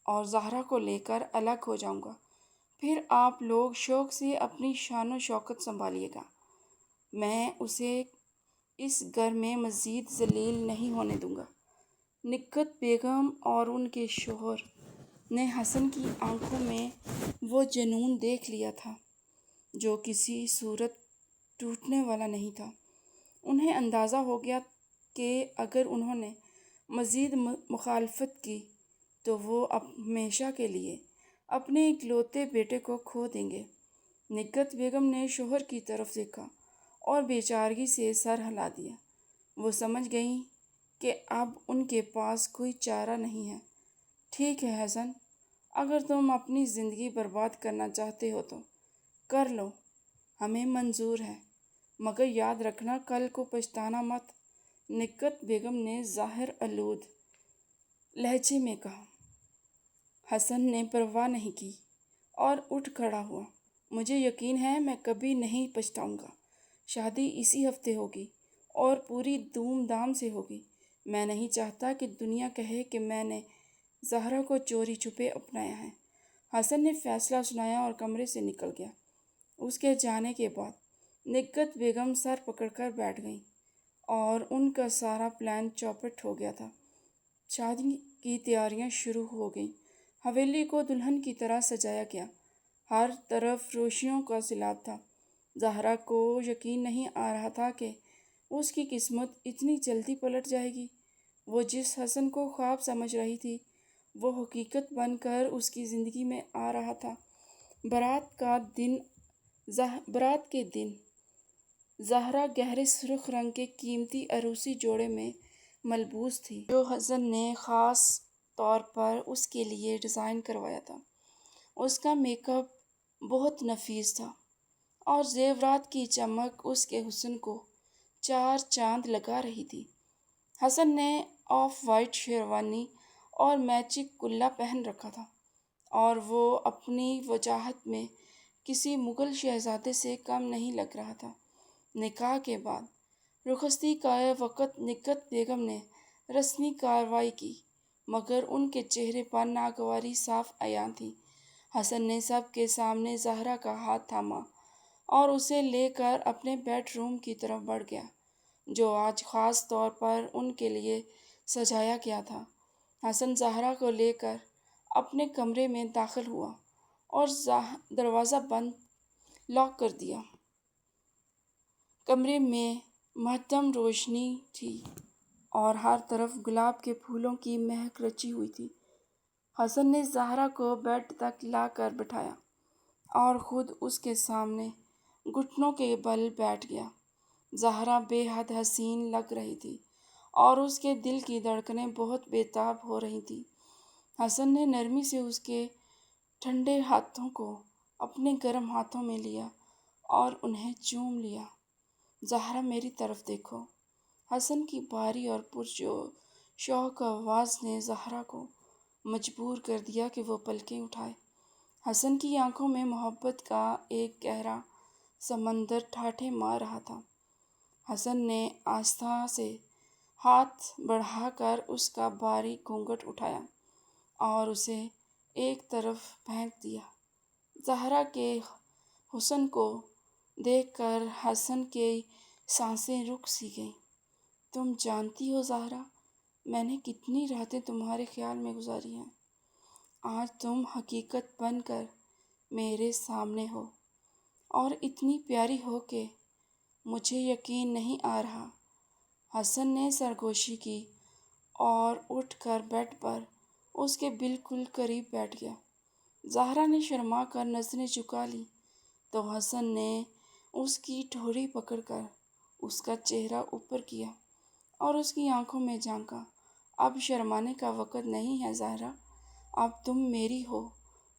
S1: اور زہرا کو لے کر الگ ہو جاؤں گا، پھر آپ لوگ شوق سے اپنی شان و شوکت سنبھالیے گا، میں اسے اس گھر میں مزید ذلیل نہیں ہونے دوں گا۔ نگہت بیگم اور ان کے شوہر نے حسن کی آنکھوں میں وہ جنون دیکھ لیا تھا جو کسی صورت ٹوٹنے والا نہیں تھا۔ انہیں اندازہ ہو گیا کہ اگر انہوں نے مزید مخالفت کی تو وہ ہمیشہ کے لیے اپنے اکلوتے بیٹے کو کھو دیں گے۔ نگہت بیگم نے شوہر کی طرف دیکھا اور بے چارگی سے سر ہلا دیا۔ وہ سمجھ گئیں کہ اب ان کے پاس کوئی چارہ نہیں ہے۔ ٹھیک ہے حسن، اگر تم اپنی زندگی برباد کرنا چاہتے ہو تو کر لو، ہمیں منظور ہے، مگر یاد رکھنا کل کو پچھتانا مت، نگہت بیگم نے ظاہر آلود لہجے میں کہا۔ حسن نے پرواہ نہیں کی اور اٹھ کھڑا ہوا۔ مجھے یقین ہے میں کبھی نہیں پچھتاؤں گا۔ شادی اسی ہفتے ہوگی اور پوری دھوم دھام سے ہوگی۔ میں نہیں چاہتا کہ دنیا کہے کہ میں نے زہرا کو چوری چھپے اپنایا ہے۔ حسن نے فیصلہ سنایا اور کمرے سے نکل گیا۔ اس کے جانے کے بعد نگہت بیگم سر پکڑ کر بیٹھ گئیں اور ان کا سارا پلان چوپٹ ہو گیا تھا۔ شادی کی تیاریاں شروع ہو گئیں۔ حویلی کو دلہن کی طرح سجایا گیا۔ ہر طرف روشنیوں کا سیلاب تھا۔ زہرا کو یقین نہیں آ رہا تھا کہ اس کی قسمت اتنی جلدی پلٹ جائے گی۔ وہ جس حسن کو خواب سمجھ رہی تھی وہ حقیقت بن کر اس کی زندگی میں آ رہا تھا۔ برات کے دن زہرا گہرے سرخ رنگ کے قیمتی عروسی جوڑے میں ملبوس تھی جو حسن نے خاص طور پر اس کے لیے ڈیزائن کروایا تھا۔ اس کا میک اپ بہت نفیس تھا اور زیورات کی چمک اس کے حسن کو چار چاند لگا رہی تھی۔ حسن نے آف وائٹ شیروانی اور میچنگ کلا پہن رکھا تھا اور وہ اپنی وجاہت میں کسی مغل شہزادے سے کم نہیں لگ رہا تھا۔ نکاح کے بعد رخصتی کا وقت نگہت بیگم نے رسمی کارروائی کی، مگر ان کے چہرے پر ناگواری صاف عیاں تھی۔ حسن نے سب کے سامنے زہرا کا ہاتھ تھاما اور اسے لے کر اپنے بیڈ روم کی طرف بڑھ گیا جو آج خاص طور پر ان کے لیے سجایا گیا تھا۔ حسن زہرا کو لے کر اپنے کمرے میں داخل ہوا اور دروازہ بند لاک کر دیا۔ کمرے میں مہتم روشنی تھی اور ہر طرف گلاب کے پھولوں کی مہک رچی ہوئی تھی۔ حسن نے زہرا کو بیڈ تک لا کر بٹھایا اور خود اس کے سامنے گھٹنوں کے بل بیٹھ گیا۔ زہرا بے حد حسین لگ رہی تھی اور اس کے دل کی دھڑکنیں بہت بے تاب ہو رہی تھیں۔ حسن نے نرمی سے اس کے ٹھنڈے ہاتھوں کو اپنے گرم ہاتھوں میں لیا اور انہیں چوم لیا۔ زہرا میری طرف دیکھو۔ حسن کی بھاری اور پرشوق آواز نے زہرا کو مجبور کر دیا کہ وہ پلکیں اٹھائے۔ حسن کی آنکھوں میں محبت کا ایک گہرا سمندر ٹھاٹھیں مار رہا تھا۔ حسن نے آہستہ سے ہاتھ بڑھا کر اس کا باریک گھونگھٹ اٹھایا اور اسے ایک طرف پھینک دیا۔ زہرا کے حسن کو دیکھ کر حسن کی سانسیں رک سی گئیں۔ تم جانتی ہو زہرا، میں نے کتنی راتیں تمہارے خیال میں گزاری ہیں۔ آج تم حقیقت بن کر میرے سامنے ہو اور اتنی پیاری ہو کہ مجھے یقین نہیں آ رہا۔ حسن نے سرگوشی کی اور اٹھ کر بیڈ پر اس کے بالکل قریب بیٹھ گیا۔ زہرا نے شرما کر نظریں جھکا لیں تو حسن نے اس کی ٹھوڑی پکڑ کر اس کا چہرہ اوپر کیا اور اس کی آنکھوں میں جھانکا۔ اب شرمانے کا وقت نہیں ہے زہرا، اب تم میری ہو،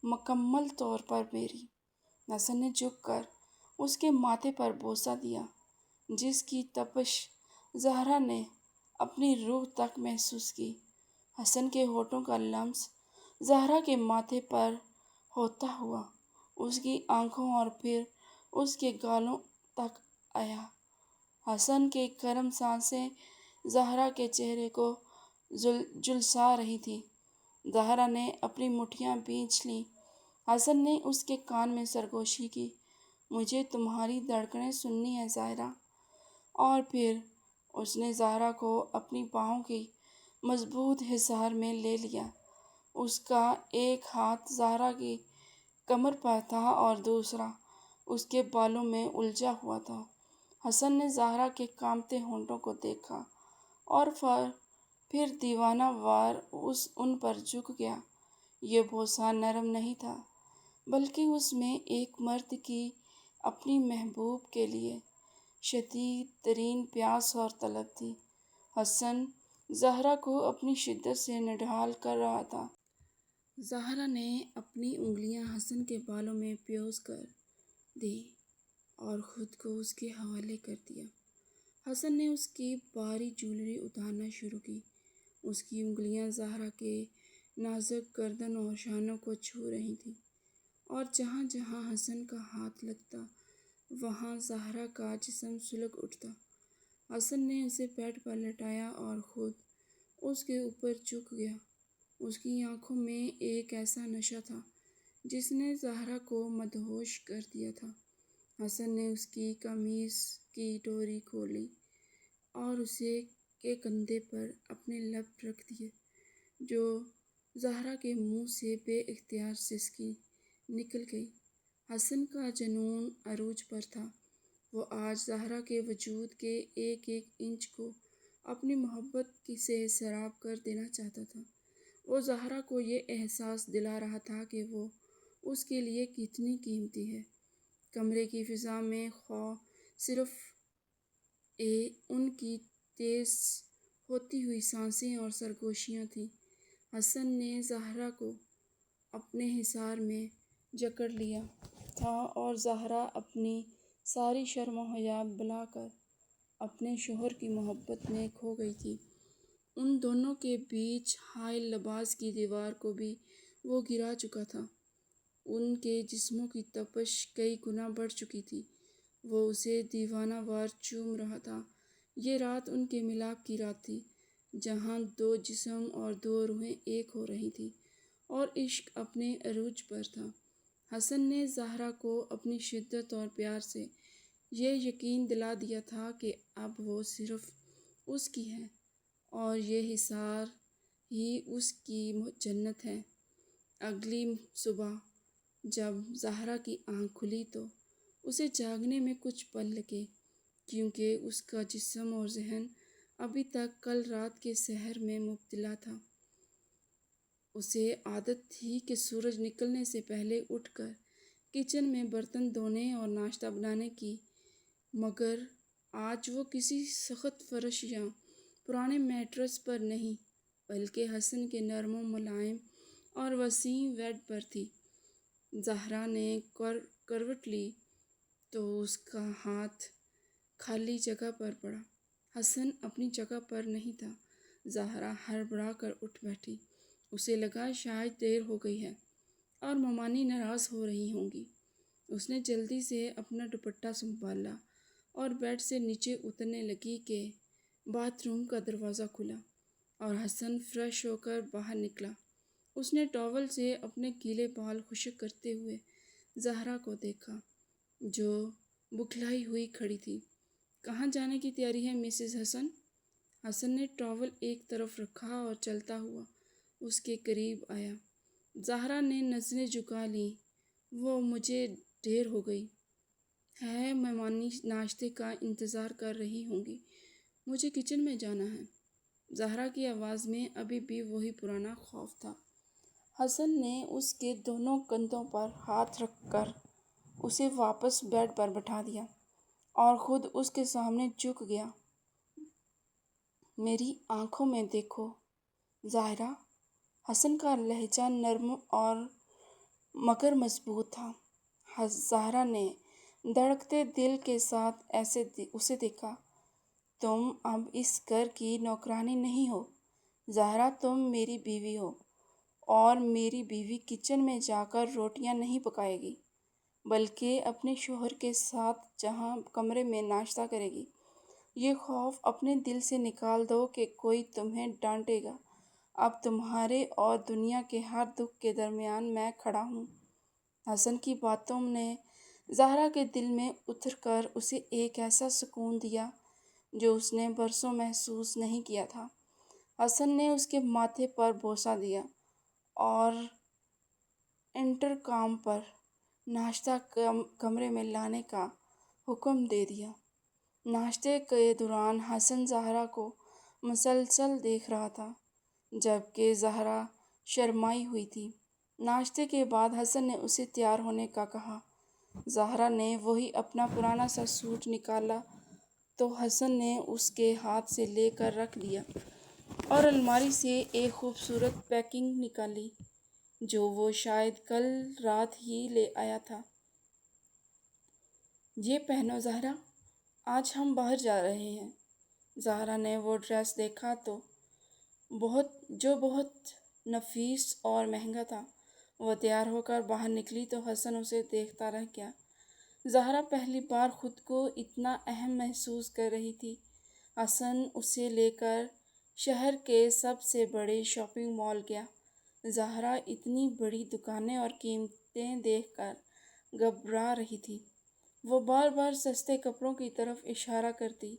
S1: مکمل طور پر میری۔ حسن نے جھک کر اس کے ماتھے پر بوسہ دیا جس کی تپش زہرا نے اپنی روح تک محسوس کی۔ حسن کے ہونٹوں کا لمس زہرا کے ماتھے پر ہوتا ہوا اس کی آنکھوں اور پھر اس کے گالوں تک آیا۔ حسن کی گرم سانسیں زہرا کے چہرے کو جھلسا رہی تھیں۔ زہرا نے اپنی مٹھیاں بھینچ لیں۔ حسن نے اس کے کان میں سرگوشی کی، مجھے تمہاری دھڑکنیں سننی ہیں زہرا۔ اور پھر اس نے زہرا کو اپنی باہوں کی مضبوط حصار میں لے لیا۔ اس کا ایک ہاتھ زہرا کی کمر پر تھا اور دوسرا اس کے بالوں میں الجھا ہوا تھا۔ حسن نے زہرا کے کانپتے ہونٹوں کو دیکھا اور پھر دیوانہ وار ان پر جھک گیا۔ یہ بوسہ نرم نہیں تھا، بلکہ اس میں ایک مرد کی اپنی محبوب کے لیے شدید ترین پیاس اور طلب تھی۔ حسن زہرا کو اپنی شدت سے نڈھال کر رہا تھا۔ زہرا نے اپنی انگلیاں حسن کے بالوں میں پیوست کر دیں اور خود کو اس کے حوالے کر دیا۔ حسن نے اس کی بھاری جویلری اتارنا شروع کی۔ اس کی انگلیاں زہرا کے نازک گردن اور شانوں کو چھو رہی تھیں، اور جہاں جہاں حسن کا ہاتھ لگتا وہاں زہرا کا جسم سلگ اٹھتا۔ حسن نے اسے بیڈ پر لٹایا اور خود اس کے اوپر جھک گیا۔ اس کی آنکھوں میں ایک ایسا نشہ تھا جس نے زہرا کو مدہوش کر دیا تھا۔ حسن نے اس کی قمیص کی ڈوری کھولی اور اسے کے کندھے پر اپنے لب رکھ دیے، جو زہرا کے منہ سے بے اختیار سسکی نکل گئی۔ حسن کا جنون عروج پر تھا۔ وہ آج زہرا کے وجود کے ایک ایک انچ کو اپنی محبت سے سیراب کر دینا چاہتا تھا۔ وہ زہرا کو یہ احساس دلا رہا تھا کہ وہ اس کے لیے کتنی قیمتی ہے۔ کمرے کی فضا میں صرف ان کی تیز ہوتی ہوئی سانسیں اور سرگوشیاں تھیں۔ حسن نے زہرا کو اپنے حصار میں جکڑ لیا تھا اور زہرا اپنی ساری شرم و حیا بھلا کر اپنے شوہر کی محبت میں کھو گئی تھی۔ ان دونوں کے بیچ حائل لباس کی دیوار کو بھی وہ گرا چکا تھا۔ ان کے جسموں کی تپش کئی گنا بڑھ چکی تھی۔ وہ اسے دیوانہ وار چوم رہا تھا۔ یہ رات ان کے ملاپ کی رات تھی، جہاں دو جسم اور دو روحیں ایک ہو رہی تھیں اور عشق اپنے عروج پر تھا۔ حسن نے زہرا کو اپنی شدت اور پیار سے یہ یقین دلا دیا تھا کہ اب وہ صرف اس کی ہے اور یہ حصار ہی اس کی جنت ہے۔ اگلی صبح جب زہرا کی آنکھ کھلی تو اسے جاگنے میں کچھ پل لگے، کیونکہ اس کا جسم اور ذہن ابھی تک کل رات کے سحر میں مبتلا تھا۔ اسے عادت تھی کہ سورج نکلنے سے پہلے اٹھ کر کچن میں برتن دھونے اور ناشتہ بنانے کی، مگر آج وہ کسی سخت فرش یا پرانے میٹرس پر نہیں، بلکہ حسن کے نرم و ملائم اور وسیع بیڈ پر تھی۔ زہرا نے کروٹ لی تو اس کا ہاتھ خالی جگہ پر پڑا۔ حسن اپنی جگہ پر نہیں تھا۔ زہرا ہڑبڑا کر اٹھ بیٹھی۔ اسے لگا شاید دیر ہو گئی ہے اور ممانی ناراض ہو رہی ہوں گی۔ اس نے جلدی سے اپنا دوپٹہ سنبھالا اور بیڈ سے نیچے اترنے لگی کہ باتھ روم کا دروازہ کھلا اور حسن فریش ہو کر باہر نکلا۔ اس نے ٹاول سے اپنے گیلے بال خشک کرتے ہوئے زہرا کو دیکھا، جو بکھلائی ہوئی کھڑی تھی۔ کہاں جانے کی تیاری ہے مسز حسن؟ حسن نے ٹاول ایک طرف رکھا اور چلتا ہوا اس کے قریب آیا۔ زہرا نے نظریں جھکا لیں۔ وہ مجھے دیر ہو گئی ہے، مہمانی ناشتے کا انتظار کر رہی ہوں گی، مجھے کچن میں جانا ہے۔ زہرا کی آواز میں ابھی بھی وہی پرانا خوف تھا۔ حسن نے اس کے دونوں کندھوں پر ہاتھ رکھ کر اسے واپس بیڈ پر بٹھا دیا اور خود اس کے سامنے جھک گیا۔ میری آنکھوں میں دیکھو زہرا۔ حسن کا لہجہ نرم اور مگر مضبوط تھا۔ زہرا نے دھڑکتے دل کے ساتھ اسے دیکھا۔ تم اب اس گھر کی نوکرانی نہیں ہو زہرا، تم میری بیوی ہو، اور میری بیوی کچن میں جا کر روٹیاں نہیں پکائے گی، بلکہ اپنے شوہر کے ساتھ جہاں کمرے میں ناشتہ کرے گی۔ یہ خوف اپنے دل سے نکال دو کہ کوئی تمہیں ڈانٹے گا۔ اب تمہارے اور دنیا کے ہر دکھ کے درمیان میں کھڑا ہوں۔ حسن کی باتوں نے زہرا کے دل میں اتر کر اسے ایک ایسا سکون دیا جو اس نے برسوں محسوس نہیں کیا تھا۔ حسن نے اس کے ماتھے پر بوسہ دیا اور انٹرکام پر ناشتہ کمرے میں لانے کا حکم دے دیا۔ ناشتے کے دوران حسن زہرا کو مسلسل دیکھ رہا تھا، جبکہ زہرا شرمائی ہوئی تھی۔ ناشتے کے بعد حسن نے اسے تیار ہونے کا کہا۔ زہرا نے وہی اپنا پرانا سا سوٹ نکالا تو حسن نے اس کے ہاتھ سے لے کر رکھ دیا اور الماری سے ایک خوبصورت پیکنگ نکالی جو وہ شاید کل رات ہی لے آیا تھا۔ یہ پہنو زہرا، آج ہم باہر جا رہے ہیں۔ زہرا نے وہ ڈریس دیکھا جو بہت نفیس اور مہنگا تھا۔ وہ تیار ہو کر باہر نکلی تو حسن اسے دیکھتا رہ گیا۔ زہرا پہلی بار خود کو اتنا اہم محسوس کر رہی تھی۔ حسن اسے لے کر شہر کے سب سے بڑے شاپنگ مال گیا۔ زہرا اتنی بڑی دکانیں اور قیمتیں دیکھ کر گھبرا رہی تھی۔ وہ بار بار سستے کپڑوں کی طرف اشارہ کرتی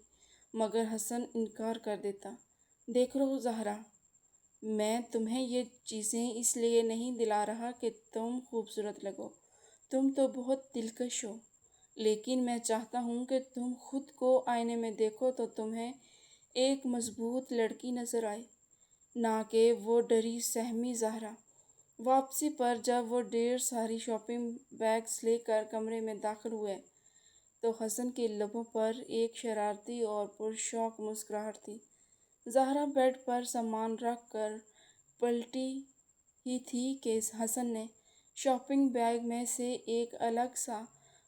S1: مگر حسن انکار کر دیتا۔ دیکھ لو زہرا، میں تمہیں یہ چیزیں اس لیے نہیں دلا رہا کہ تم خوبصورت لگو، تم تو بہت دلکش ہو، لیکن میں چاہتا ہوں کہ تم خود کو آئینے میں دیکھو تو تمہیں ایک مضبوط لڑکی نظر آئے، نہ کہ وہ ڈری سہمی زہرا۔ واپسی پر جب وہ ڈھیر ساری شاپنگ بیگز لے کر کمرے میں داخل ہوئے تو حسن کے لبوں پر ایک شرارتی اور پرشوق مسکراہٹ تھی۔ زہرا بیڈ پر سامان رکھ کر پلٹی ہی تھی کہ حسن نے شاپنگ بیگ میں سے ایک الگ سا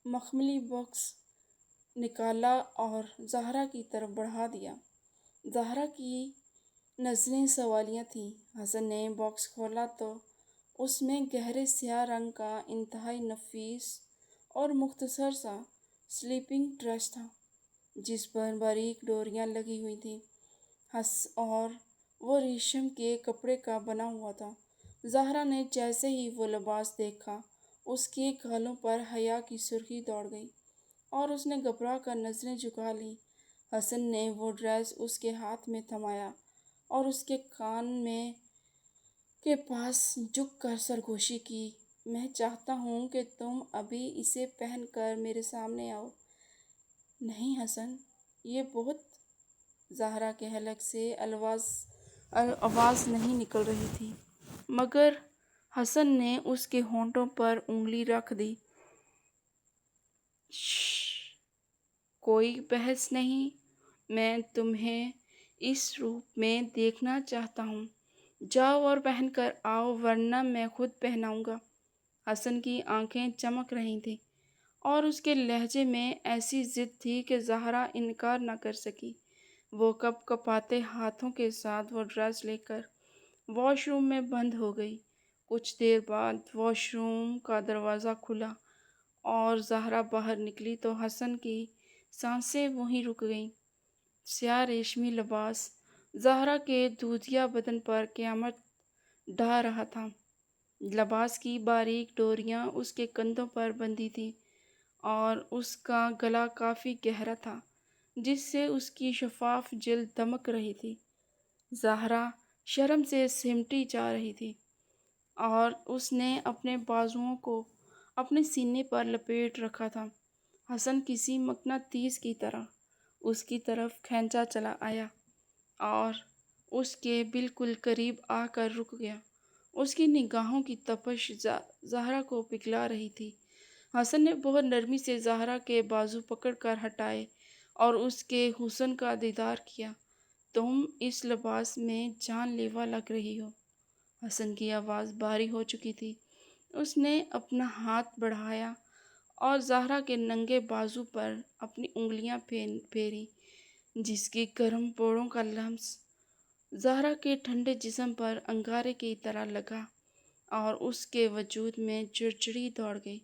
S1: مخملی باکس نکالا اور زہرا کی طرف بڑھا دیا۔ زہرا کی نظریں سوالیہ تھیں۔ حسن نے باکس کھولا تو اس میں گہرے سیاہ رنگ کا انتہائی نفیس اور مختصر سا سلیپنگ ڈریس تھا جس پر باریک ڈوریاں لگی ہوئی تھیں اور وہ ریشم کے کپڑے کا بنا ہوا تھا۔ زہرا نے جیسے ہی وہ لباس دیکھا اس کے گالوں پر حیا کی سرخی دوڑ گئی اور اس نے گھبرا کر نظریں جھکا لیں۔ حسن نے وہ ڈریس اس کے ہاتھ میں تھمایا اور اس کے کان کے پاس جھک کر سرگوشی کی۔ میں چاہتا ہوں کہ تم ابھی اسے پہن کر میرے سامنے آؤ۔ نہیں حسن، یہ بہت… زہرا کے حلق سے آواز نہیں نکل رہی تھی مگر حسن نے اس کے ہونٹوں پر انگلی رکھ دی۔ شش، کوئی بحث نہیں، میں تمہیں اس روپ میں دیکھنا چاہتا ہوں۔ جاؤ اور پہن کر آؤ ورنہ میں خود پہناؤں گا۔ حسن کی آنکھیں چمک رہی تھیں اور اس کے لہجے میں ایسی ضد تھی کہ زہرا انکار نہ کر سکی۔ وہ کپ کپاتے ہاتھوں کے ساتھ وہ ڈریس لے کر واش روم میں بند ہو گئی۔ کچھ دیر بعد واش روم کا دروازہ کھلا اور زہرا باہر نکلی تو حسن کی سانسیں وہیں رک گئیں۔ سیاہ ریشمی لباس زہرا کے دودھیا بدن پر قیامت ڈھا رہا تھا۔ لباس کی باریک ڈوریاں اس کے کندھوں پر بندھی تھیں اور اس کا گلا کافی گہرا تھا جس سے اس کی شفاف جلد دمک رہی تھی۔ زہرا شرم سے سمٹی جا رہی تھی اور اس نے اپنے بازوؤں کو اپنے سینے پر لپیٹ رکھا تھا۔ حسن کسی مقناطیس کی طرح اس کی طرف کھینچا چلا آیا اور اس کے بالکل قریب آ کر رک گیا۔ اس کی نگاہوں کی تپش زہرا کو پگھلا رہی تھی۔ حسن نے بہت نرمی سے زہرا کے بازو پکڑ کر ہٹائے اور اس کے حسن کا دیدار کیا۔ تم اس لباس میں جان لیوا لگ رہی ہو۔ حسن کی آواز بھاری ہو چکی تھی۔ اس نے اپنا ہاتھ بڑھایا اور زہرا کے ننگے بازو پر اپنی انگلیاں پھیری جس کی گرم پوڑوں کا لمس زہرا کے ٹھنڈے جسم پر انگارے کی طرح لگا اور اس کے وجود میں چڑچڑی دوڑ گئی۔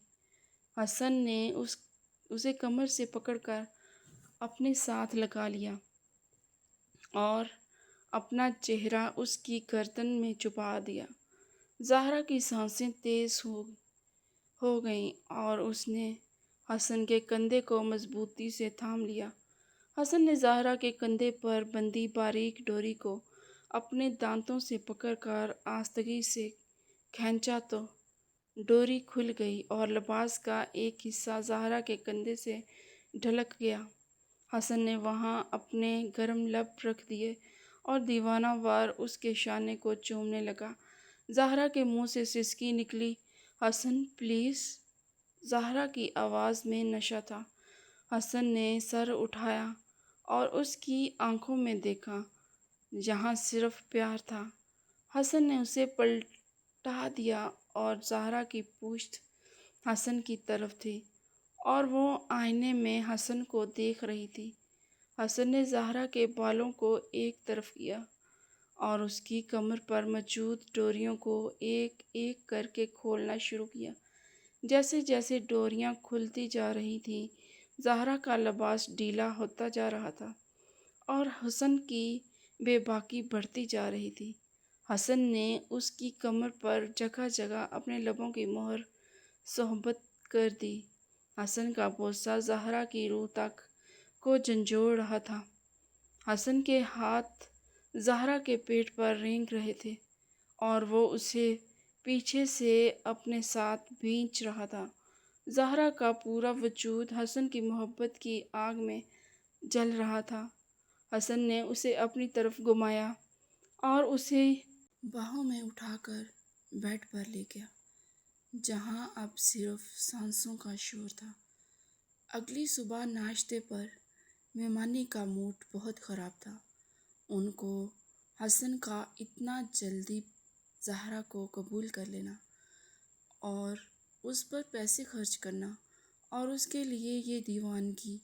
S1: حسن نے اسے کمر سے پکڑ کر اپنے ساتھ لگا لیا اور اپنا چہرہ اس کی گردن میں چھپا دیا۔ زہرا کی سانسیں تیز ہو گئیں اور اس نے حسن کے کندھے کو مضبوطی سے تھام لیا۔ حسن نے زہرا کے کندھے پر بندھی باریک ڈوری کو اپنے دانتوں سے پکڑ کر آہستگی سے کھینچا تو ڈوری کھل گئی اور لباس کا ایک حصہ زہرا کے کندھے سے ڈھلک گیا۔ حسن نے وہاں اپنے گرم لب رکھ دیے اور دیوانہ وار اس کے شانے کو چومنے لگا۔ زہرا کے منہ سے سسکی نکلی، حسن پلیز۔ زہرا کی آواز میں نشہ تھا۔ حسن نے سر اٹھایا اور اس کی آنکھوں میں دیکھا جہاں صرف پیار تھا۔ حسن نے اسے پلٹا دیا اور زہرا کی پشت حسن کی طرف تھی اور وہ آئینے میں حسن کو دیکھ رہی تھی۔ حسن نے زہرا کے بالوں کو ایک طرف کیا اور اس کی کمر پر موجود ڈوریوں کو ایک ایک کر کے کھولنا شروع کیا۔ جیسے جیسے ڈوریاں کھلتی جا رہی تھیں، زہرا کا لباس ڈھیلا ہوتا جا رہا تھا اور حسن کی بے باکی بڑھتی جا رہی تھی۔ حسن نے اس کی کمر پر جگہ جگہ اپنے لبوں کی مہر صحبت کر دی۔ حسن کا بوسہ زہرا کی روح تک کو جھنجھوڑ رہا تھا۔ حسن کے ہاتھ زہرا کے پیٹ پر رینگ رہے تھے اور وہ اسے پیچھے سے اپنے ساتھ کھینچ رہا تھا۔ زہرا کا پورا وجود حسن کی محبت کی آگ میں جل رہا تھا۔ حسن نے اسے اپنی طرف گھمایا اور اسے باہوں میں اٹھا کر بیڈ پر لے گیا، جہاں اب صرف سانسوں کا شور تھا۔ اگلی صبح ناشتے پر مہمانی کا موڈ بہت خراب تھا۔ ان کو حسن کا اتنا جلدی زہرا کو قبول کر لینا اور اس پر پیسے خرچ کرنا اور اس کے لیے یہ دیوانگی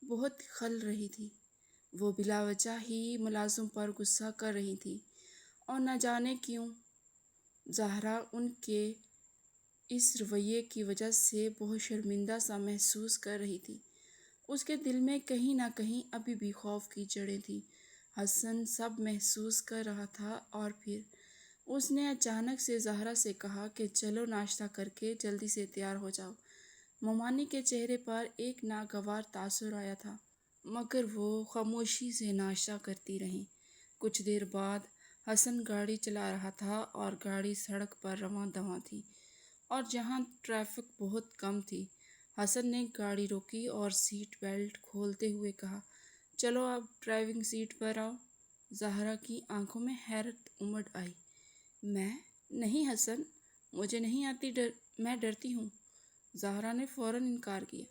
S1: بہت خل رہی تھی۔ وہ بلا وجہ ہی ملازم پر غصہ کر رہی تھی اور نہ جانے کیوں زہرا ان کے اس رویے کی وجہ سے بہت شرمندہ سا محسوس کر رہی تھی۔ اس کے دل میں کہیں نہ کہیں ابھی بھی خوف کی جڑیں تھیں۔ حسن سب محسوس کر رہا تھا اور پھر اس نے اچانک سے زہرا سے کہا کہ چلو ناشتہ کر کے جلدی سے تیار ہو جاؤ۔ ممانی کے چہرے پر ایک ناگوار تاثر آیا تھا، مگر وہ خاموشی سے ناشتہ کرتی رہیں۔ کچھ دیر بعد حسن گاڑی چلا رہا تھا اور گاڑی سڑک پر رواں دواں تھی اور جہاں ٹریفک بہت کم تھی۔ حسن نے گاڑی روکی اور سیٹ بیلٹ کھولتے ہوئے کہا، چلو اب ڈرائیونگ سیٹ پر آؤ۔ زہرا کی آنکھوں میں حیرت امڑ آئی۔ میں نہیں حسن، مجھے نہیں آتی، میں ڈرتی ہوں۔ زہرا نے فوراً انکار کیا۔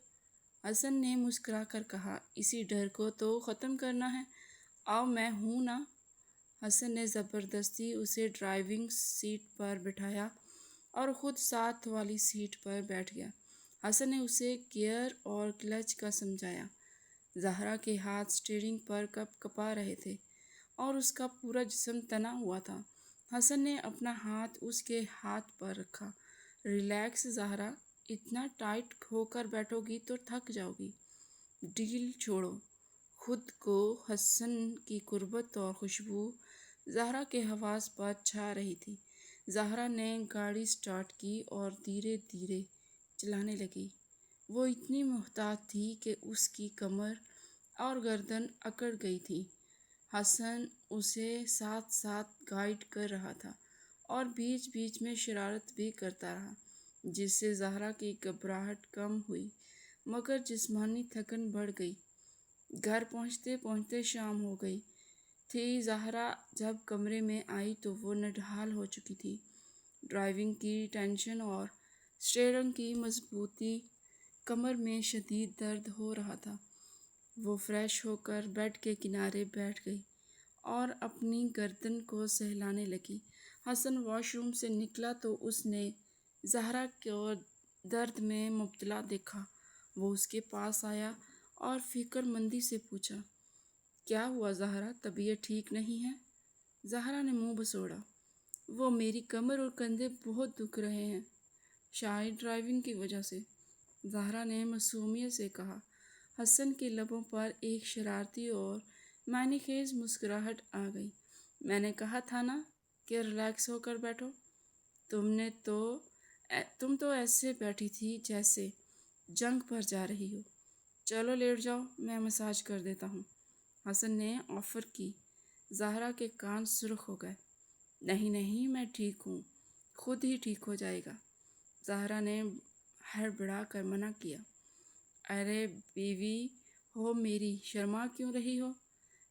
S1: حسن نے مسکرا کر کہا، اسی ڈر کو تو ختم کرنا ہے، آؤ میں ہوں نا۔ حسن نے زبردستی اسے ڈرائیونگ سیٹ پر بٹھایا اور خود ساتھ والی سیٹ پر بیٹھ گیا۔ حسن نے اسے گیئر اور کلچ کا سمجھایا۔ زہرا کے ہاتھ اسٹیئرنگ پر کپ کپا رہے تھے اور اس کا پورا جسم تنا ہوا تھا۔ حسن نے اپنا ہاتھ اس کے ہاتھ پر رکھا۔ ریلیکس زہرا، اتنا ٹائٹ ہو کر بیٹھو گی تو تھک جاؤ گی، ڈھیل چھوڑو خود کو۔ حسن کی قربت اور خوشبو زہرا کے حواس پر چھا رہی تھی۔ زہرا نے گاڑی سٹارٹ کی اور دھیرے دھیرے چلانے لگی۔ وہ اتنی محتاط تھی کہ اس کی کمر اور گردن اکڑ گئی تھی۔ حسن اسے ساتھ ساتھ گائیڈ کر رہا تھا اور بیچ بیچ میں شرارت بھی کرتا رہا، جس سے زہرا کی گھبراہٹ کم ہوئی مگر جسمانی تھکن بڑھ گئی۔ گھر پہنچتے پہنچتے شام ہو گئی تھی۔ زہرا جب کمرے میں آئی تو وہ نڈھال ہو چکی تھی۔ ڈرائیونگ کی ٹینشن اور اسٹیئرنگ کی مضبوطی، کمر میں شدید درد ہو رہا تھا۔ وہ فریش ہو کر بیڈ کے کنارے بیٹھ گئی اور اپنی گردن کو سہلانے لگی۔ حسن واش روم سے نکلا تو اس نے زہرا کو درد میں مبتلا دیکھا۔ وہ اس کے پاس آیا اور فکر مندی سے پوچھا، کیا ہوا زہرا، طبیعت ٹھیک نہیں ہے؟ زہرا نے منہ بسوڑا، وہ میری کمر اور کندھے بہت دکھ رہے ہیں، شاید ڈرائیونگ کی وجہ سے، زہرا نے معصومیت سے کہا۔ حسن کے لبوں پر ایک شرارتی اور معنی خیز مسکراہٹ آ گئی۔ میں نے کہا تھا نا کہ ریلیکس ہو کر بیٹھو، تم تو ایسے بیٹھی تھی جیسے جنگ پر جا رہی ہو۔ چلو لیٹ جاؤ، میں مساج کر دیتا ہوں، حسن نے آفر کی۔ زہرا کے کان سرخ ہو گئے۔ نہیں نہیں، میں ٹھیک ہوں، خود ہی ٹھیک ہو جائے گا۔ زہرا نے ہڑبڑا کر منع کیا۔ ارے بیوی ہو میری، شرما کیوں رہی ہو؟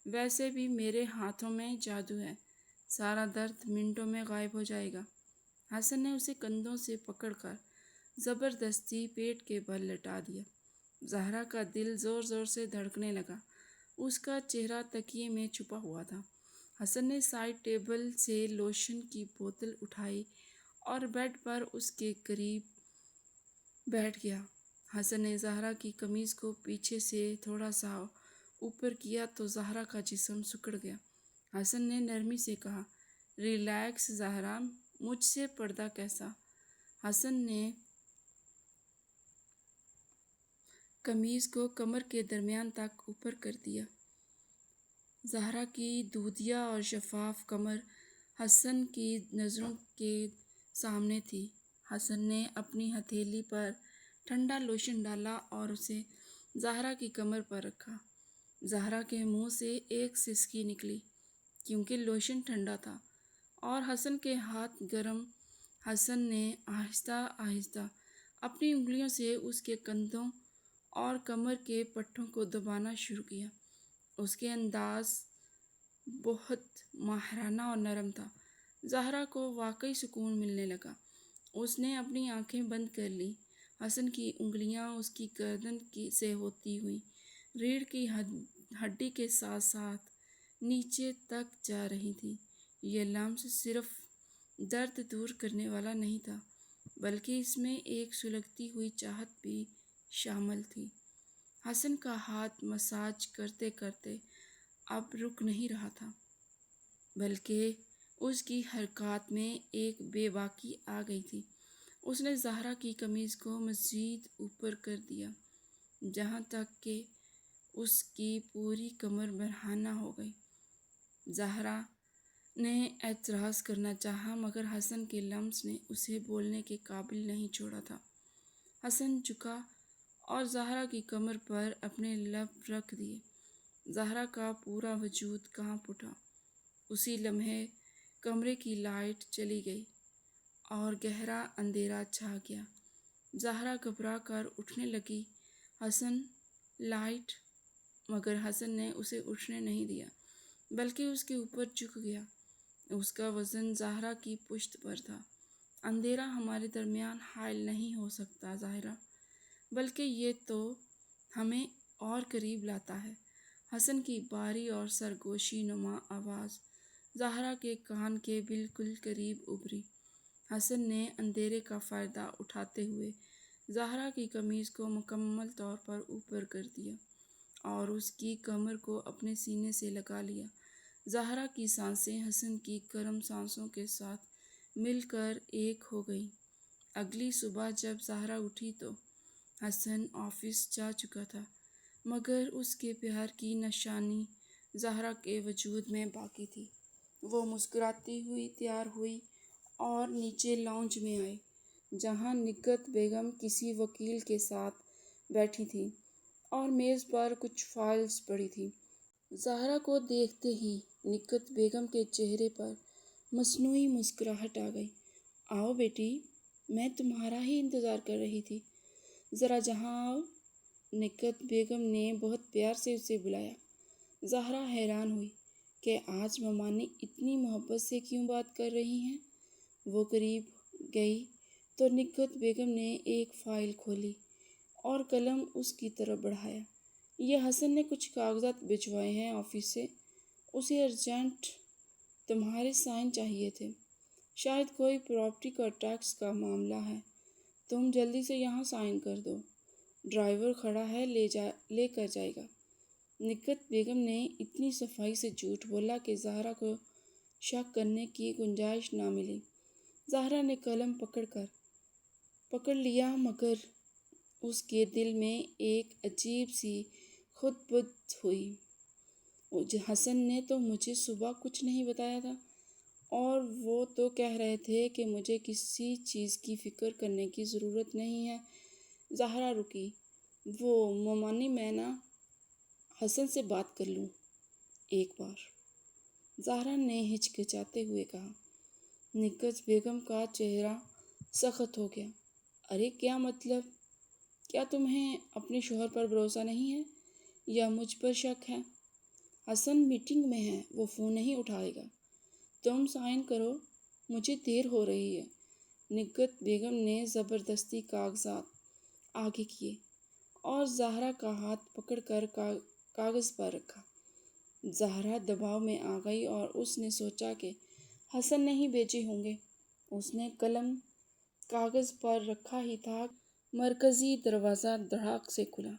S1: ویسے بھی میرے ہاتھوں میں جادو ہے، سارا درد منٹوں میں غائب ہو جائے گا۔ حسن نے اسے کندھوں سے پکڑ کر زبردستی پیٹ کے بل لٹا دیا۔ زہرا کا دل زور زور سے دھڑکنے لگا۔ اس کا چہرہ تکیے میں چھپا ہوا تھا۔ حسن نے سائڈ ٹیبل سے لوشن کی بوتل اٹھائی اور بیڈ پر اس کے قریب بیٹھ گیا۔ حسن نے زہرا کی قمیض کو پیچھے سے تھوڑا سا اوپر کیا تو زہرا کا جسم سکڑ گیا۔ حسن نے نرمی سے کہا، ریلیکس زہرا، مجھ سے پردہ کیسا؟ حسن نے قمیض کو کمر کے درمیان تک اوپر کر دیا۔ زہرا کی دودھیا اور شفاف کمر حسن کی نظروں کے سامنے تھی۔ حسن نے اپنی ہتھیلی پر ٹھنڈا لوشن ڈالا اور اسے زہرا کی کمر پر رکھا۔ زہرا کے منہ سے ایک سسکی نکلی کیونکہ لوشن ٹھنڈا تھا اور حسن کے ہاتھ گرم۔ حسن نے آہستہ آہستہ اپنی انگلیوں سے اس کے کندھوں اور کمر کے پٹھوں کو دبانا شروع کیا۔ اس کے انداز بہت ماہرانہ اور نرم تھا۔ زہرا کو واقعی سکون ملنے لگا۔ اس نے اپنی آنکھیں بند کر لیں۔ حسن کی انگلیاں اس کی گردن سے ہوتی ہوئی ریڑھ کی ہڈی کے ساتھ ساتھ نیچے تک جا رہی تھیں۔ یہ لمس صرف درد دور کرنے والا نہیں تھا بلکہ اس میں ایک سلگتی ہوئی چاہت بھی شامل تھی۔ حسن کا ہاتھ مساج کرتے کرتے اب رک نہیں رہا تھا بلکہ اس کی حرکات میں ایک بے باکی آ گئی تھی۔ اس نے زہرا کی قمیض کو مزید اوپر کر دیا جہاں تک کہ اس کی پوری کمر برہنہ ہو گئی۔ زہرا نے اعتراض کرنا چاہا مگر حسن کے لمس نے اسے بولنے کے قابل نہیں چھوڑا تھا۔ حسن جھکا اور زہرا کی کمر پر اپنے لب رکھ دیے۔ زہرا کا پورا وجود کانپ اٹھا۔ اسی لمحے کمرے کی لائٹ چلی گئی اور گہرا اندھیرا چھا گیا۔ زہرا گھبرا کر اٹھنے لگی، حسن لائٹ، مگر حسن نے اسے اٹھنے نہیں دیا بلکہ اس کے اوپر جھک گیا۔ اس کا وزن زہرا کی پشت پر تھا۔ اندھیرا ہمارے درمیان حائل نہیں ہو سکتا زہرا، بلکہ یہ تو ہمیں اور قریب لاتا ہے۔ حسن کی باری اور سرگوشی نما آواز زہرا کے کان کے بالکل قریب ابھری۔ حسن نے اندھیرے کا فائدہ اٹھاتے ہوئے زہرا کی قمیض کو مکمل طور پر اوپر کر دیا اور اس کی کمر کو اپنے سینے سے لگا لیا۔ زہرا کی سانسیں حسن کی گرم سانسوں کے ساتھ مل کر ایک ہو گئیں۔ اگلی صبح جب زہرا اٹھی تو حسن آفس جا چکا تھا مگر اس کے پیار کی نشانی زہرا کے وجود میں باقی تھی۔ وہ مسکراتی ہوئی تیار ہوئی اور نیچے لاؤنج میں آئی جہاں نگہت بیگم کسی وکیل کے ساتھ بیٹھی تھیں اور میز پر کچھ فائلز پڑی تھیں۔ زہرا کو دیکھتے ہی نگہت بیگم کے چہرے پر مصنوعی مسکراہٹ آ گئی۔ آؤ بیٹی، میں تمہارا ہی انتظار کر رہی تھی، ذرا جہاں آؤ۔ نگہت بیگم نے بہت پیار سے اسے بلایا۔ زہرا حیران ہوئی کہ آج ممانی اتنی محبت سے کیوں بات کر رہی ہیں۔ وہ قریب گئی تو نگہت بیگم نے ایک فائل کھولی اور قلم اس کی طرف بڑھایا۔ یہ حسن نے کچھ کاغذات بھجوائے ہیں آفس سے، اسے ارجنٹ تمہارے سائن چاہیے تھے، شاید کوئی پراپرٹی کا ٹیکس کا معاملہ ہے، تم جلدی سے یہاں سائن کر دو، ڈرائیور کھڑا ہے لے کر جائے گا۔ نگہت بیگم نے اتنی صفائی سے جھوٹ بولا کہ زہرا کو شک کرنے کی گنجائش نہ ملی۔ زہرا نے قلم پکڑ لیا مگر اس کے دل میں ایک عجیب سی خود بد ہوئی۔ حسن نے تو مجھے صبح کچھ نہیں بتایا تھا اور وہ تو کہہ رہے تھے کہ مجھے کسی چیز کی فکر کرنے کی ضرورت نہیں ہے۔ زہرا رکی۔ وہ ممانی، میں نا حسن سے بات کر لوں ایک بار، زہرا نے ہچکچاتے ہوئے کہا۔ نکت بیگم کا چہرہ سخت ہو گیا۔ ارے کیا مطلب؟ کیا تمہیں اپنے شوہر پر بھروسہ نہیں ہے یا مجھ پر شک ہے؟ حسن میٹنگ میں ہے، وہ فون نہیں اٹھائے گا۔ تم سائن کرو، مجھے دیر ہو رہی ہے۔ نکت بیگم نے زبردستی کاغذات آگے کیے اور زہرا کا ہاتھ پکڑ کر کاغذ پر رکھا۔ زہرا دباؤ میں آ گئی اور اس نے سوچا کہ حسن نہیں بیچے ہوں گے۔ اس نے قلم کاغذ پر رکھا ہی تھا، مرکزی دروازہ دھڑاک سے کھلا۔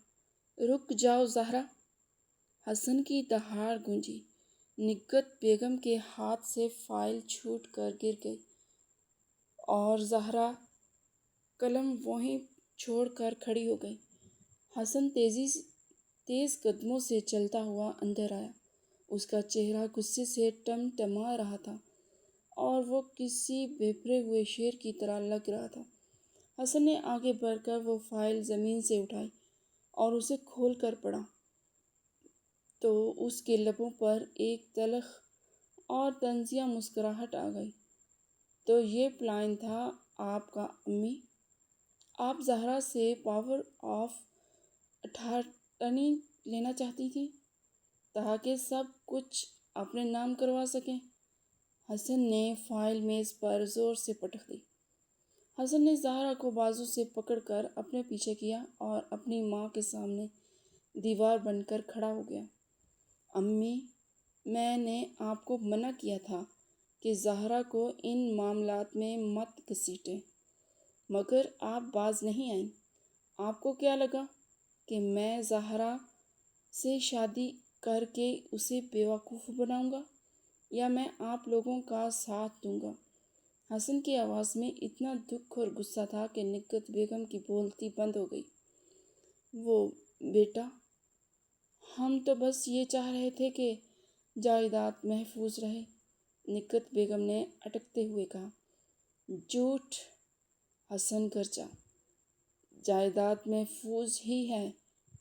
S1: رک جاؤ زہرا! حسن کی دہاڑ گونجی۔ نکت بیگم کے ہاتھ سے فائل چھوٹ کر گر گئی اور زہرا قلم وہیں چھوڑ کر کھڑی ہو گئی۔ حسن تیز قدموں سے چلتا ہوا اندر آیا۔ اس کا چہرہ غصے سے ٹمٹما رہا تھا اور وہ کسی بھیپرے ہوئے شیر کی طرح لگ رہا تھا۔ حسن نے آگے بڑھ کر وہ فائل زمین سے اٹھائی اور اسے کھول کر پڑھا تو اس کے لبوں پر ایک تلخ اور طنزیہ مسکراہٹ آ گئی۔ تو یہ پلان تھا آپ کا امی؟ آپ زہرا سے پاور آف اٹارنی لینا چاہتی تھی تاکہ سب کچھ اپنے نام کروا سکیں؟ حسن نے فائل میز پر زور سے پٹک دی۔ حسن نے زہرا کو بازو سے پکڑ کر اپنے پیچھے کیا اور اپنی ماں کے سامنے دیوار بن کر کھڑا ہو گیا۔ امی، میں نے آپ کو منع کیا تھا کہ زہرا کو ان معاملات میں مت گھسیٹیں، مگر آپ باز نہیں آئیں۔ آپ کو کیا لگا کہ میں زہرا سے شادی کر کے اسے بیوقوف بناؤں گا یا میں آپ لوگوں کا ساتھ دوں گا؟ حسن کی آواز میں اتنا دکھ اور غصہ تھا کہ نکت بیگم کی بولتی بند ہو گئی۔ وہ بیٹا، ہم تو بس یہ چاہ رہے تھے کہ جائیداد محفوظ رہے، نکت بیگم نے اٹکتے ہوئے کہا۔ جھوٹ! حسن گرجا۔ جائیداد محفوظ ہی ہے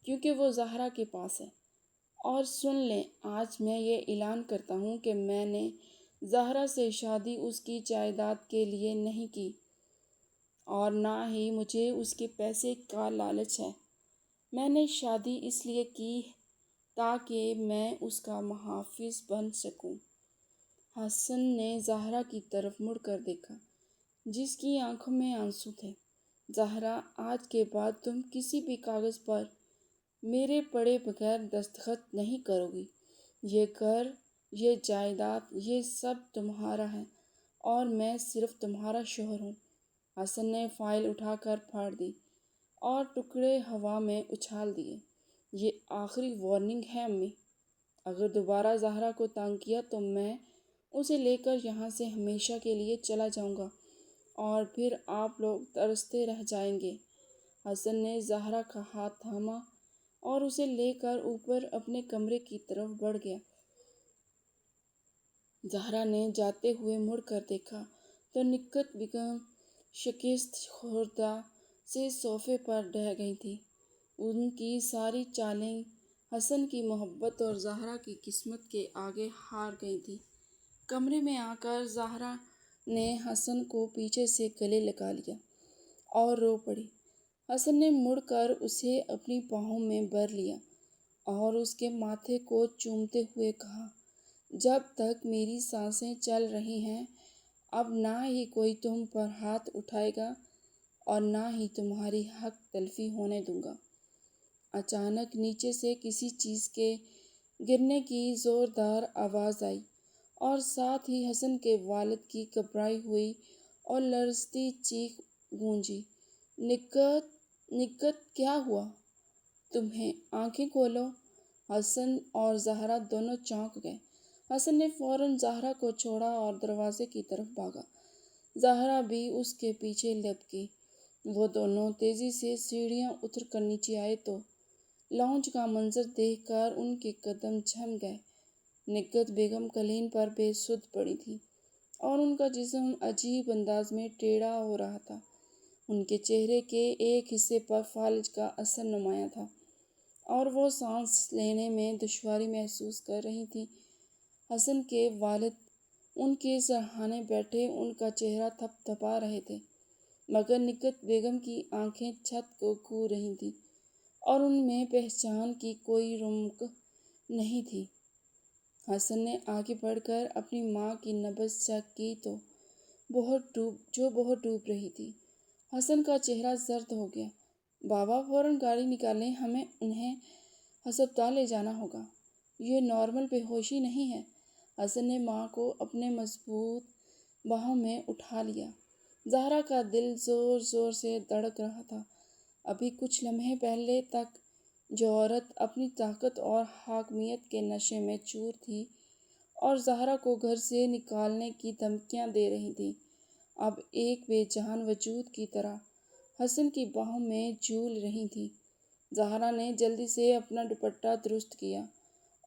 S1: کیونکہ وہ زہرا کے پاس ہے۔ اور سن لیں، آج میں یہ اعلان کرتا ہوں کہ میں نے زہرا سے شادی اس کی جائیداد کے لیے نہیں کی اور نہ ہی مجھے اس کے پیسے کا لالچ ہے۔ میں نے شادی اس لیے کی تاکہ میں اس کا محافظ بن سکوں۔ حسن نے زہرا کی طرف مڑ کر دیکھا جس کی آنکھوں میں آنسو تھے۔ زہرا، آج کے بعد تم کسی بھی کاغذ پر میرے پڑھے بغیر دستخط نہیں کرو گی۔ یہ گھر، یہ جائیداد، یہ سب تمہارا ہے اور میں صرف تمہارا شوہر ہوں۔ حسن نے فائل اٹھا کر پھاڑ دی اور ٹکڑے ہوا میں اچھال دیے۔ یہ آخری وارننگ ہے امی، اگر دوبارہ زہرا کو تنگ کیا تو میں اسے لے کر یہاں سے ہمیشہ کے لیے چلا جاؤں گا اور پھر آپ لوگ ترستے رہ جائیں گے۔ حسن نے زہرا کا ہاتھ تھاما اور اسے لے کر اوپر اپنے کمرے کی طرف بڑھ گیا۔ زہرا نے جاتے ہوئے مڑ کر دیکھا تو نکت بیگم شکست خوردہ سے صوفے پر ڈہ گئی تھی۔ ان کی ساری چالیں حسن کی محبت اور زہرا کی قسمت کے آگے ہار گئی تھی۔ کمرے میں آ کر زہرا نے حسن کو پیچھے سے گلے لگا لیا اور رو پڑی۔ حسن نے مڑ کر اسے اپنی باہوں میں بھر لیا اور اس کے ماتھے کو چومتے ہوئے کہا، جب تک میری سانسیں چل رہی ہیں اب نہ ہی کوئی تم پر ہاتھ اٹھائے گا اور نہ ہی تمہاری حق تلفی ہونے دوں گا۔ اچانک نیچے سے کسی چیز کے گرنے کی زوردار آواز آئی اور ساتھ ہی حسن کے والد کی گھبرائی ہوئی اور لرزتی چیخ گونجی، نکت! نکت! کیا ہوا تمہیں؟ آنکھیں کھولو! حسن اور زہرا دونوں چونک گئے۔ حسن نے فوراً زہرا کو چھوڑا اور دروازے کی طرف بھاگا۔ زہرا بھی اس کے پیچھے لپکی۔ وہ دونوں تیزی سے سیڑھیاں اتر کر نیچے آئے تو لاؤنج کا منظر دیکھ کر ان کے قدم جھم گئے۔ نکت بیگم قالین پر بے سدھ پڑی تھی اور ان کا جسم عجیب انداز میں ٹیڑھا ہو رہا تھا۔ ان کے چہرے کے ایک حصے پر فالج کا اثر نمایاں تھا اور وہ سانس لینے میں دشواری محسوس کر رہی تھیں۔ حسن کے والد ان کے سرہانے بیٹھے ان کا چہرہ تھپ تھپا رہے تھے، مگر نکہت بیگم کی آنکھیں چھت کو گھور رہی تھیں اور ان میں پہچان کی کوئی رمق نہیں تھی۔ حسن نے آگے بڑھ کر اپنی ماں کی نبض چیک کی تو بہت ڈوب رہی تھی۔ حسن کا چہرہ زرد ہو گیا۔ بابا فوراً گاڑی نکالیں، ہمیں انہیں ہسپتال لے جانا ہوگا، یہ نارمل بے ہوشی نہیں ہے۔ حسن نے ماں کو اپنے مضبوط باہوں میں اٹھا لیا۔ زہرا کا دل زور زور سے دھڑک رہا تھا۔ ابھی کچھ لمحے پہلے تک جو عورت اپنی طاقت اور حاکمیت کے نشے میں چور تھی اور زہرا کو گھر سے نکالنے کی دھمکیاں دے رہی تھی، اب ایک بے جان وجود کی طرح حسن کی باہوں میں جھول رہی تھی۔ زہرا نے جلدی سے اپنا دوپٹہ درست کیا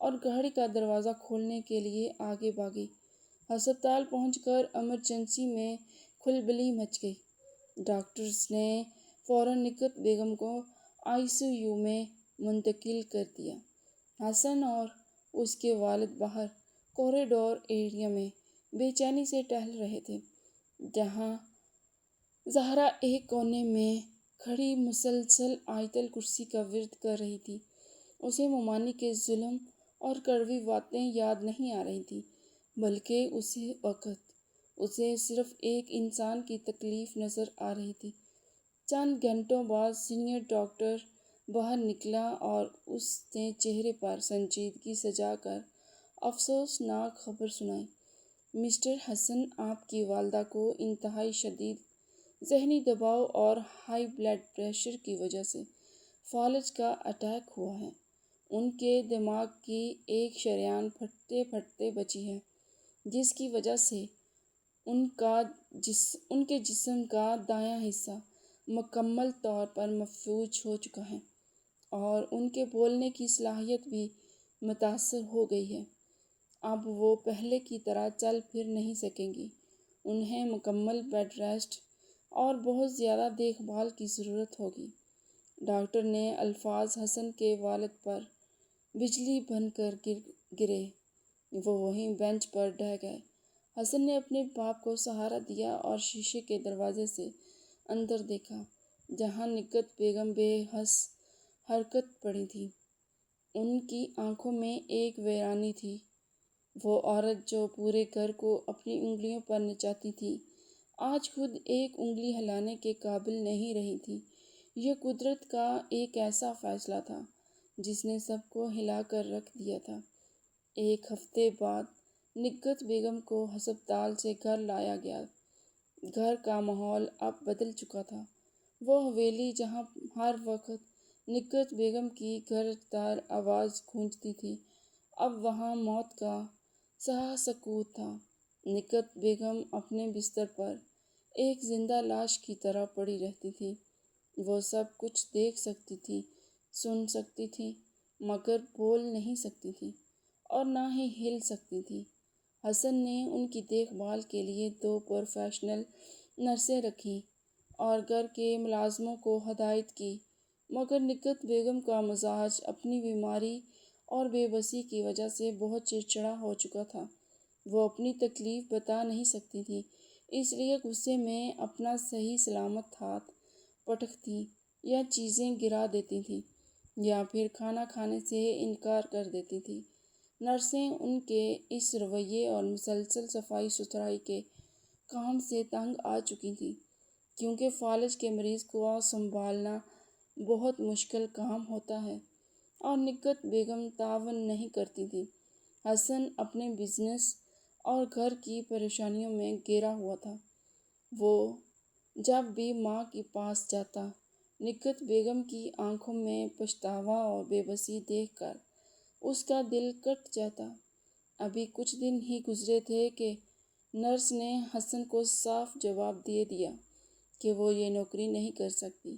S1: اور گاڑی کا دروازہ کھولنے کے لیے آگے بھاگی۔ ہسپتال پہنچ کر ایمرجنسی میں کھلبلی مچ گئی۔ ڈاکٹرز نے فوراً نکہت بیگم کو ICU میں منتقل کر دیا۔ حسن اور اس کے والد باہر کوریڈور ایریا میں بے چینی سے ٹہل رہے تھے، جہاں زہرا ایک کونے میں کھڑی مسلسل آیت الکرسی کا ورد کر رہی تھی۔ اسے ممانی کے ظلم اور کڑوی باتیں یاد نہیں آ رہی تھیں، بلکہ اسی وقت اسے صرف ایک انسان کی تکلیف نظر آ رہی تھی۔ چند گھنٹوں بعد سینئر ڈاکٹر باہر نکلا اور اس نے چہرے پر سنجیدگی سجا کر افسوسناک خبر سنائی۔ مسٹر حسن، آپ کی والدہ کو انتہائی شدید ذہنی دباؤ اور ہائی بلڈ پریشر کی وجہ سے فالج کا اٹیک ہوا ہے۔ ان کے دماغ کی ایک شریان پھٹتے پھٹتے بچی ہے، جس کی وجہ سے ان کے جسم کا دایاں حصہ مکمل طور پر مفلوج ہو چکا ہے اور ان کے بولنے کی صلاحیت بھی متاثر ہو گئی ہے۔ اب وہ پہلے کی طرح چل پھر نہیں سکیں گی۔ انہیں مکمل بیڈ ریسٹ اور بہت زیادہ دیکھ بھال کی ضرورت ہوگی۔ ڈاکٹر نے الفاظ حسن کے والد پر بجلی بن کر گرے۔ وہ وہیں بینچ پر ڈہ گئے۔ حسن نے اپنے باپ کو سہارا دیا اور شیشے کے دروازے سے اندر دیکھا، جہاں نکہت بیگم بے حس حرکت پڑی تھی۔ ان کی آنکھوں میں ایک ویرانی تھی۔ وہ عورت جو پورے گھر کو اپنی انگلیوں پر نچاتی تھی، آج خود ایک انگلی ہلانے کے قابل نہیں رہی تھی۔ یہ قدرت کا ایک ایسا فیصلہ تھا جس نے سب کو ہلا کر رکھ دیا تھا۔ ایک ہفتے بعد نکہت بیگم کو ہسپتال سے گھر لایا گیا۔ گھر کا ماحول اب بدل چکا تھا۔ وہ حویلی جہاں ہر وقت نکہت بیگم کی گرجدار آواز گونجتی تھی، اب وہاں موت کا سہا سکوت تھا۔ نکہت بیگم اپنے بستر پر ایک زندہ لاش کی طرح پڑی رہتی تھی۔ وہ سب کچھ دیکھ سکتی تھی، سن سکتی تھی، مگر بول نہیں سکتی تھی اور نہ ہی ہل سکتی تھی۔ حسن نے ان کی دیکھ بھال کے لیے 2 پروفیشنل نرسیں رکھیں اور گھر کے ملازموں کو ہدایت کی، مگر نکہت بیگم کا مزاج اپنی بیماری اور بے بسی کی وجہ سے بہت چڑچڑا ہو چکا تھا۔ وہ اپنی تکلیف بتا نہیں سکتی تھی، اس لیے غصے میں اپنا صحیح سلامت ہاتھ پٹکتی یا چیزیں گرا دیتی تھی یا پھر کھانا کھانے سے انکار کر دیتی تھی۔ نرسیں ان کے اس رویے اور مسلسل صفائی ستھرائی کے کام سے تنگ آ چکی تھیں، کیونکہ فالج کے مریض کو سنبھالنا بہت مشکل کام ہوتا ہے اور نکہت بیگم تعاون نہیں کرتی تھی۔ حسن اپنے بزنس اور گھر کی پریشانیوں میں گھرا ہوا تھا۔ وہ جب بھی ماں کے پاس جاتا، نکہت بیگم کی آنکھوں میں پچھتاوا اور بے بسی دیکھ کر اس کا دل کٹ جاتا۔ ابھی کچھ دن ہی گزرے تھے کہ نرس نے حسن کو صاف جواب دے دیا کہ وہ یہ نوکری نہیں کر سکتی،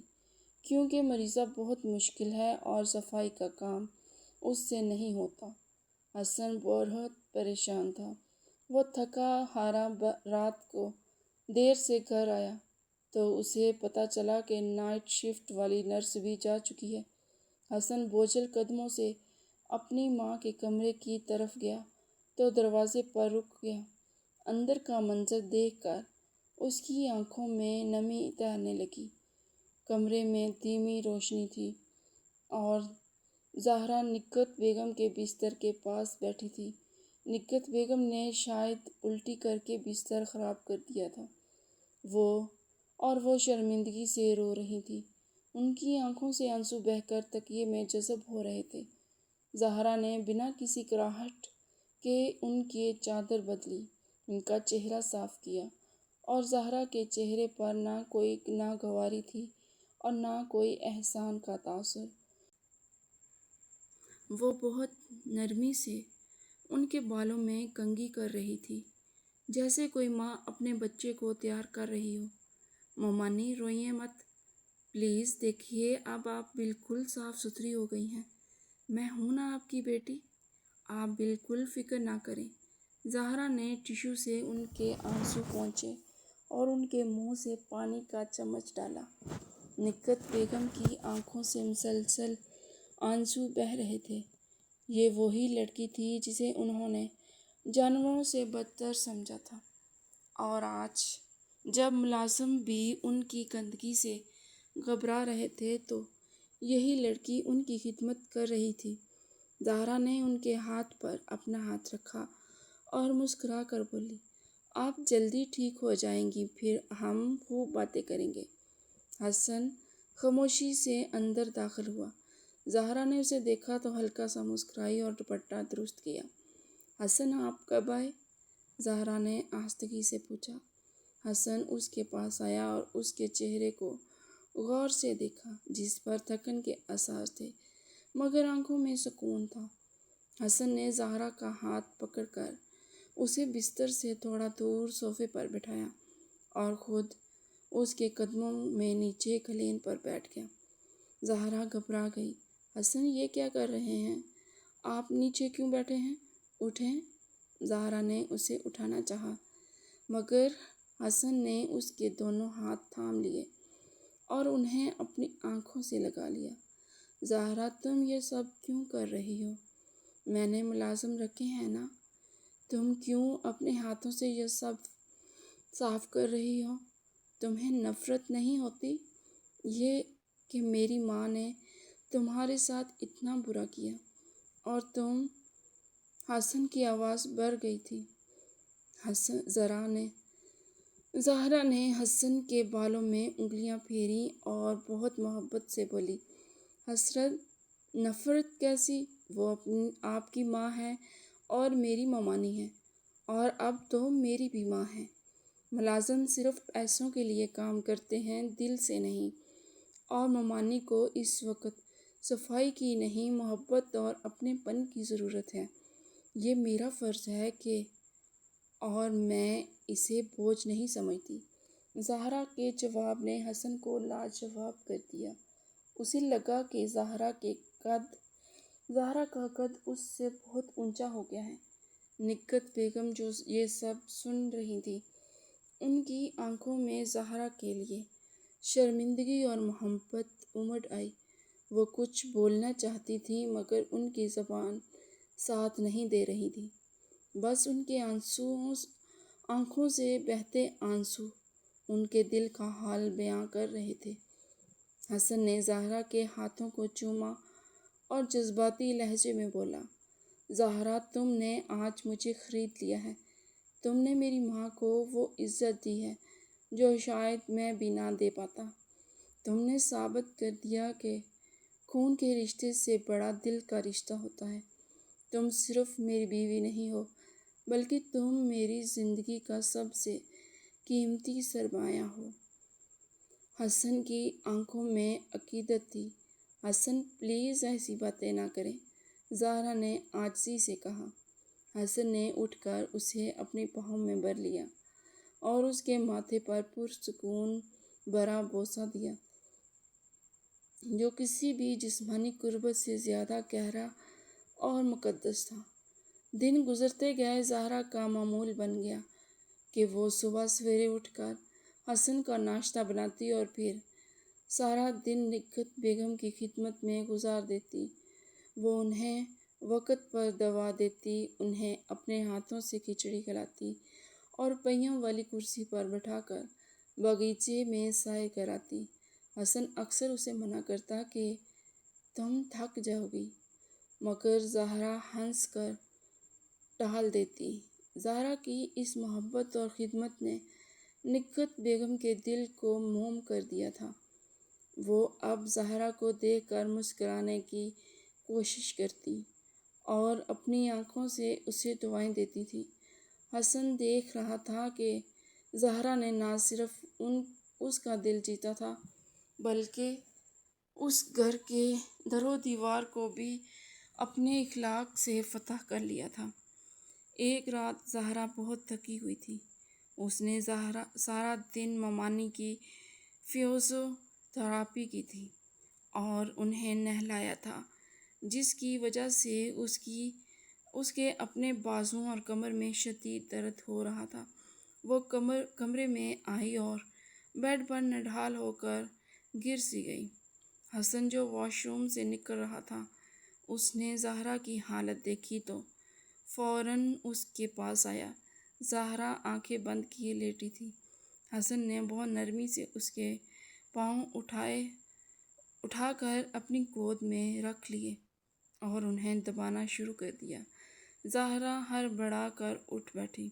S1: کیونکہ مریضہ بہت مشکل ہے اور صفائی کا کام اس سے نہیں ہوتا۔ حسن بہت پریشان تھا۔ وہ تھکا ہارا رات کو دیر سے گھر آیا تو اسے پتہ چلا کہ نائٹ شفٹ والی نرس بھی جا چکی ہے۔ حسن بوجھل قدموں سے اپنی ماں کے کمرے کی طرف گیا تو دروازے پر رک گیا۔ اندر کا منظر دیکھ کر اس کی آنکھوں میں نمی تیرنے لگی۔ کمرے میں دھیمی روشنی تھی اور زہرا نکہت بیگم کے بستر کے پاس بیٹھی تھی۔ نکہت بیگم نے شاید الٹی کر کے بستر خراب کر دیا تھا۔ وہ شرمندگی سے رو رہی تھی۔ ان کی آنکھوں سے آنسو بہہ کر تکیے میں جذب ہو رہے تھے۔ زہرا نے بنا کسی کراہٹ کے ان کی چادر بدلی، ان کا چہرہ صاف کیا، اور زہرا کے چہرے پر نہ کوئی ناگواری تھی اور نہ کوئی احسان کا تاثر۔ وہ بہت نرمی سے ان کے بالوں میں کنگھی کر رہی تھی، جیسے کوئی ماں اپنے بچے کو تیار کر رہی ہو۔ مومانی، روئیے مت، پلیز دیکھیے، اب آپ بالکل صاف ستھری ہو گئی ہیں۔ میں ہوں نا آپ کی بیٹی، آپ بالکل فکر نہ کریں۔ زہرا نے ٹشو سے ان کے آنسو پونچھے اور ان کے منہ سے پانی کا چمچ ڈالا۔ نکہت بیگم کی آنکھوں سے مسلسل آنسو بہہ رہے تھے۔ یہ وہی لڑکی تھی جسے انہوں نے جانوروں سے بدتر سمجھا تھا، اور آج جب ملازم بھی ان کی گندگی سے گھبرا رہے تھے تو یہی لڑکی ان کی خدمت کر رہی تھی۔ زہرا نے ان کے ہاتھ پر اپنا ہاتھ رکھا اور مسکرا کر بولی، آپ جلدی ٹھیک ہو جائیں گی، پھر ہم خوب باتیں کریں گے۔ حسن خاموشی سے اندر داخل ہوا۔ زہرا نے اسے دیکھا تو ہلکا سا مسکرائی اور دوپٹہ درست کیا۔ حسن، آپ کب آئے؟ زہرا نے آہستگی سے پوچھا۔ حسن اس کے پاس آیا اور اس کے چہرے کو غور سے دیکھا، جس پر تھکن کے آثار تھے مگر آنکھوں میں سکون تھا۔ حسن نے زہرا کا ہاتھ پکڑ کر اسے بستر سے تھوڑا دور صوفے پر بٹھایا اور خود اس کے قدموں میں نیچے قالین پر بیٹھ گیا۔ زہرا گھبرا گئی۔ حسن، یہ کیا کر رہے ہیں آپ؟ نیچے کیوں بیٹھے ہیں؟ اٹھیں۔ زہرا نے اسے اٹھانا چاہا مگر حسن نے اس کے دونوں ہاتھ تھام لیے اور انہیں اپنی آنکھوں سے لگا لیا۔ زہرا، تم یہ سب کیوں کر رہی ہو؟ میں نے ملازم رکھے ہیں نا، تم کیوں اپنے ہاتھوں سے یہ سب صاف کر رہی ہو؟ تمہیں نفرت نہیں ہوتی یہ کہ میری ماں نے تمہارے ساتھ اتنا برا کیا اور تم؟ حسن کی آواز بڑھ گئی تھی۔ زہرا نے حسن کے بالوں میں انگلیاں پھیریں اور بہت محبت سے بولی، حسرت، نفرت کیسی؟ وہ آپ کی ماں ہے اور میری مومانی ہے، اور اب تو میری بھی ماں ہے۔ ملازم صرف پیسوں کے لیے کام کرتے ہیں، دل سے نہیں، اور مومانی کو اس وقت صفائی کی نہیں، محبت اور اپنے پن کی ضرورت ہے۔ یہ میرا فرض ہے اور میں اسے بوجھ نہیں سمجھتی۔ زہرا کے جواب نے حسن کو لاجواب کر دیا۔ اسے لگا کہ زہرا کا قد اس سے بہت اونچا ہو گیا ہے۔ نکہت بیگم جو یہ سب سن رہی تھی، ان کی آنکھوں میں زہرا کے لیے شرمندگی اور محبت امڑ آئی۔ وہ کچھ بولنا چاہتی تھی مگر ان کی زبان ساتھ نہیں دے رہی تھی۔ بس ان کے آنکھوں سے بہتے آنسو ان کے دل کا حال بیان کر رہے تھے۔ حسن نے زہرا کے ہاتھوں کو چوما اور جذباتی لہجے میں بولا، زہرا، تم نے آج مجھے خرید لیا ہے۔ تم نے میری ماں کو وہ عزت دی ہے جو شاید میں بھی نہ دے پاتا۔ تم نے ثابت کر دیا کہ خون کے رشتے سے بڑا دل کا رشتہ ہوتا ہے۔ تم صرف میری بیوی نہیں ہو بلکہ تم میری زندگی کا سب سے قیمتی سرمایہ ہو۔ حسن کی آنکھوں میں عقیدت تھی۔ حسن، پلیز ایسی باتیں نہ کریں، زہرا نے عاجزی سے کہا۔ حسن نے اٹھ کر اسے اپنی باہوں میں بھر لیا اور اس کے ماتھے پر پرسکون بھرا بوسہ دیا جو کسی بھی جسمانی قربت سے زیادہ گہرا اور مقدس تھا۔ دن گزرتے گئے۔ زہرا کا معمول بن گیا کہ وہ صبح سویرے اٹھ کر حسن کا ناشتہ بناتی اور پھر سارا دن نکہت بیگم کی خدمت میں گزار دیتی۔ وہ انہیں وقت پر دوا دیتی، انہیں اپنے ہاتھوں سے کھچڑی کھلاتی اور پہیوں والی کرسی پر بٹھا کر باغیچے میں سیر کراتی۔ حسن اکثر اسے منع کرتا کہ تم تھک جاؤ گی، مگر زہرا ہنس کر ٹال دیتی۔ زہرا کی اس محبت اور خدمت نے نکہت بیگم کے دل کو موم کر دیا تھا۔ وہ اب زہرا کو دیکھ کر مسکرانے کی کوشش کرتی اور اپنی آنکھوں سے اسے دعائیں دیتی تھی۔ حسن دیکھ رہا تھا کہ زہرا نے نہ صرف اس کا دل جیتا تھا بلکہ اس گھر کے در و دیوار کو بھی اپنے اخلاق سے فتح کر لیا تھا۔ ایک رات زہرا بہت تھکی ہوئی تھی۔ اس نے سارا دن ممانی کی فزیو تھراپی کی تھی اور انہیں نہلایا تھا، جس کی وجہ سے اس کے اپنے بازوؤں اور کمر میں شدید درد ہو رہا تھا۔ وہ کمرے میں آئی اور بیڈ پر نڈھال ہو کر گر سی گئی۔ حسن جو واش روم سے نکل رہا تھا، اس نے زہرا کی حالت دیکھی تو فوراً اس کے پاس آیا۔ زہرا آنکھیں بند کیے لیٹی تھی۔ حسن نے بہت نرمی سے اس کے پاؤں اٹھا کر اپنی گود میں رکھ لیے اور انہیں دبانا شروع کر دیا۔ زہرا ہڑبڑا کر اٹھ بیٹھی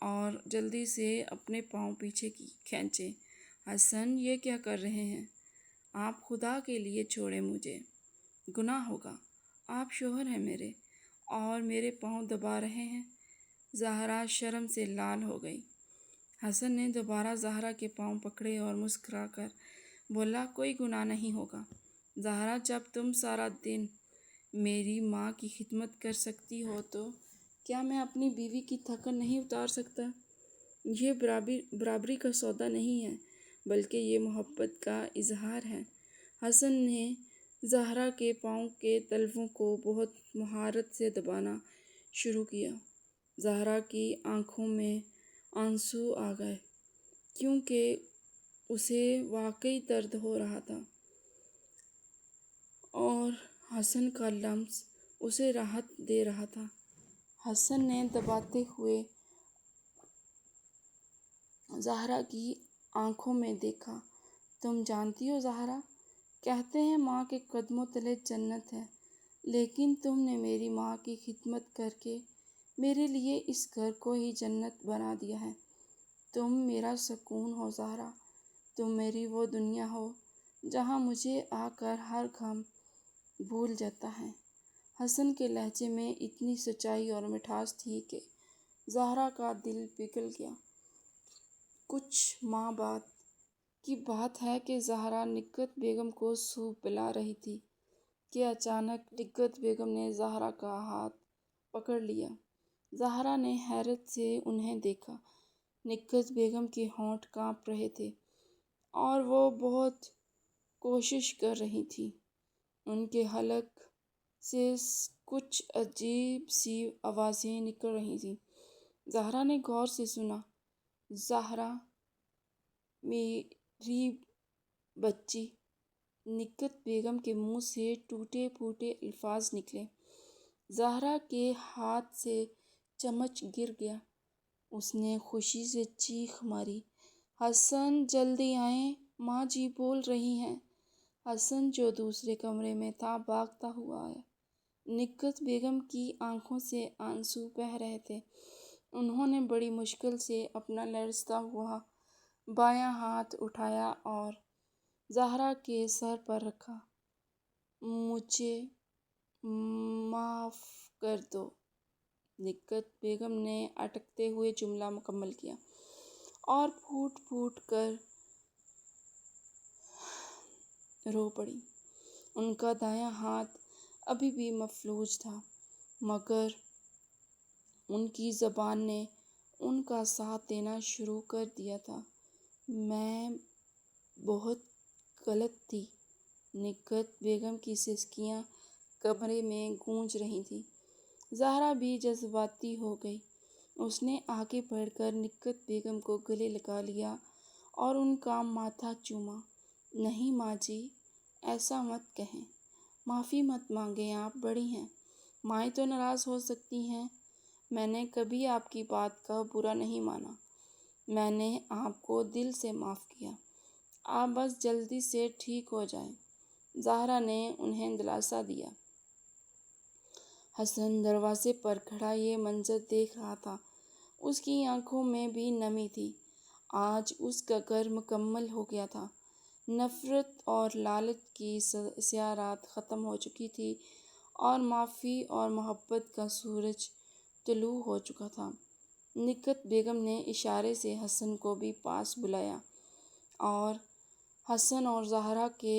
S1: اور جلدی سے اپنے پاؤں پیچھے کھینچے۔ حسن، یہ کیا کر رہے ہیں آپ؟ خدا کے لیے چھوڑیں مجھے، گناہ ہوگا، آپ شوہر ہیں میرے اور میرے پاؤں دبا رہے ہیں۔ زہرا شرم سے لال ہو گئی۔ حسن نے دوبارہ زہرا کے پاؤں پکڑے اور مسکرا کر بولا، کوئی گناہ نہیں ہوگا زہرا، جب تم سارا دن میری ماں کی خدمت کر سکتی ہو تو کیا میں اپنی بیوی کی تھکن نہیں اتار سکتا؟ یہ برابری کا سودا نہیں ہے بلکہ یہ محبت کا اظہار ہے۔ حسن نے زہرا کے پاؤں کے تلووں کو بہت مہارت سے دبانا شروع کیا۔ زہرا کی آنکھوں میں آنسو آ گئے کیونکہ اسے واقعی درد ہو رہا تھا اور حسن کا لمس اسے راحت دے رہا تھا۔ حسن نے دباتے ہوئے زہرا کی آنکھوں میں دیکھا۔ تم جانتی ہو زہرا، کہتے ہیں ماں کے قدموں تلے جنت ہے، لیکن تم نے میری ماں کی خدمت کر کے میرے لیے اس گھر کو ہی جنت بنا دیا ہے۔ تم میرا سکون ہو زہرا، تم میری وہ دنیا ہو جہاں مجھے آ کر ہر غم بھول جاتا ہے۔ حسن کے لہجے میں اتنی سچائی اور مٹھاس تھی کہ زہرا کا دل پگھل گیا۔ کچھ ماہ بعد کی بات ہے کہ زہرا نکہت بیگم کو سوپ پلا رہی تھی کہ اچانک نکہت بیگم نے زہرا کا ہاتھ پکڑ لیا۔ زہرا نے حیرت سے انہیں دیکھا۔ نکہت بیگم کے ہونٹ کانپ رہے تھے اور وہ بہت کوشش کر رہی تھی۔ ان کے حلق سے کچھ عجیب سی آوازیں نکل رہی تھیں۔ زہرا نے غور سے سنا، زہرا میری بچی۔ نکہت بیگم کے منہ سے ٹوٹے پھوٹے الفاظ نکلے۔ زہرا کے ہاتھ سے چمچ گر گیا۔ اس نے خوشی سے چیخ ماری، حسن جلدی آئیں، ماں جی بول رہی ہیں۔ حسن جو دوسرے کمرے میں تھا بھاگتا ہوا آیا۔ نکہت بیگم کی آنکھوں سے آنسو بہہ رہے تھے۔ انہوں نے بڑی مشکل سے اپنا لرزتا ہوا بایاں ہاتھ اٹھایا اور زہرا کے سر پر رکھا۔ مجھے معاف کر دو، نکہت بیگم نے اٹکتے ہوئے جملہ مکمل کیا اور پھوٹ پھوٹ کر رو پڑی۔ ان کا دایاں ہاتھ ابھی بھی مفلوج تھا مگر ان کی زبان نے ان کا ساتھ دینا شروع کر دیا تھا۔ میں بہت غلط تھی۔ نکہت بیگم کی سسکیاں کمرے میں گونج رہی تھیں۔ زہرا بھی جذباتی ہو گئی۔ اس نے آگے بڑھ کر نکہت بیگم کو گلے لگا لیا اور ان کا ماتھا چوما۔ نہیں ماں جی، ایسا مت کہیں، معافی مت مانگیں، آپ بڑی ہیں، مائیں تو ناراض ہو سکتی ہیں میں نے کبھی آپ کی بات کا برا نہیں مانا۔ میں نے آپ کو دل سے معاف کیا۔ آپ بس جلدی سے ٹھیک ہو جائیں۔ زہرا نے انہیں دلاسا دیا۔ حسن دروازے پر کھڑا یہ منظر دیکھ رہا تھا۔ اس کی آنکھوں میں بھی نمی تھی۔ آج اس کا گھر مکمل ہو گیا تھا۔ نفرت اور لالچ کی سیاہ رات ختم ہو چکی تھی اور معافی اور محبت کا سورج طلوع ہو چکا تھا۔ نکہت بیگم نے اشارے سے حسن کو بھی پاس بلایا اور حسن اور زہرا کے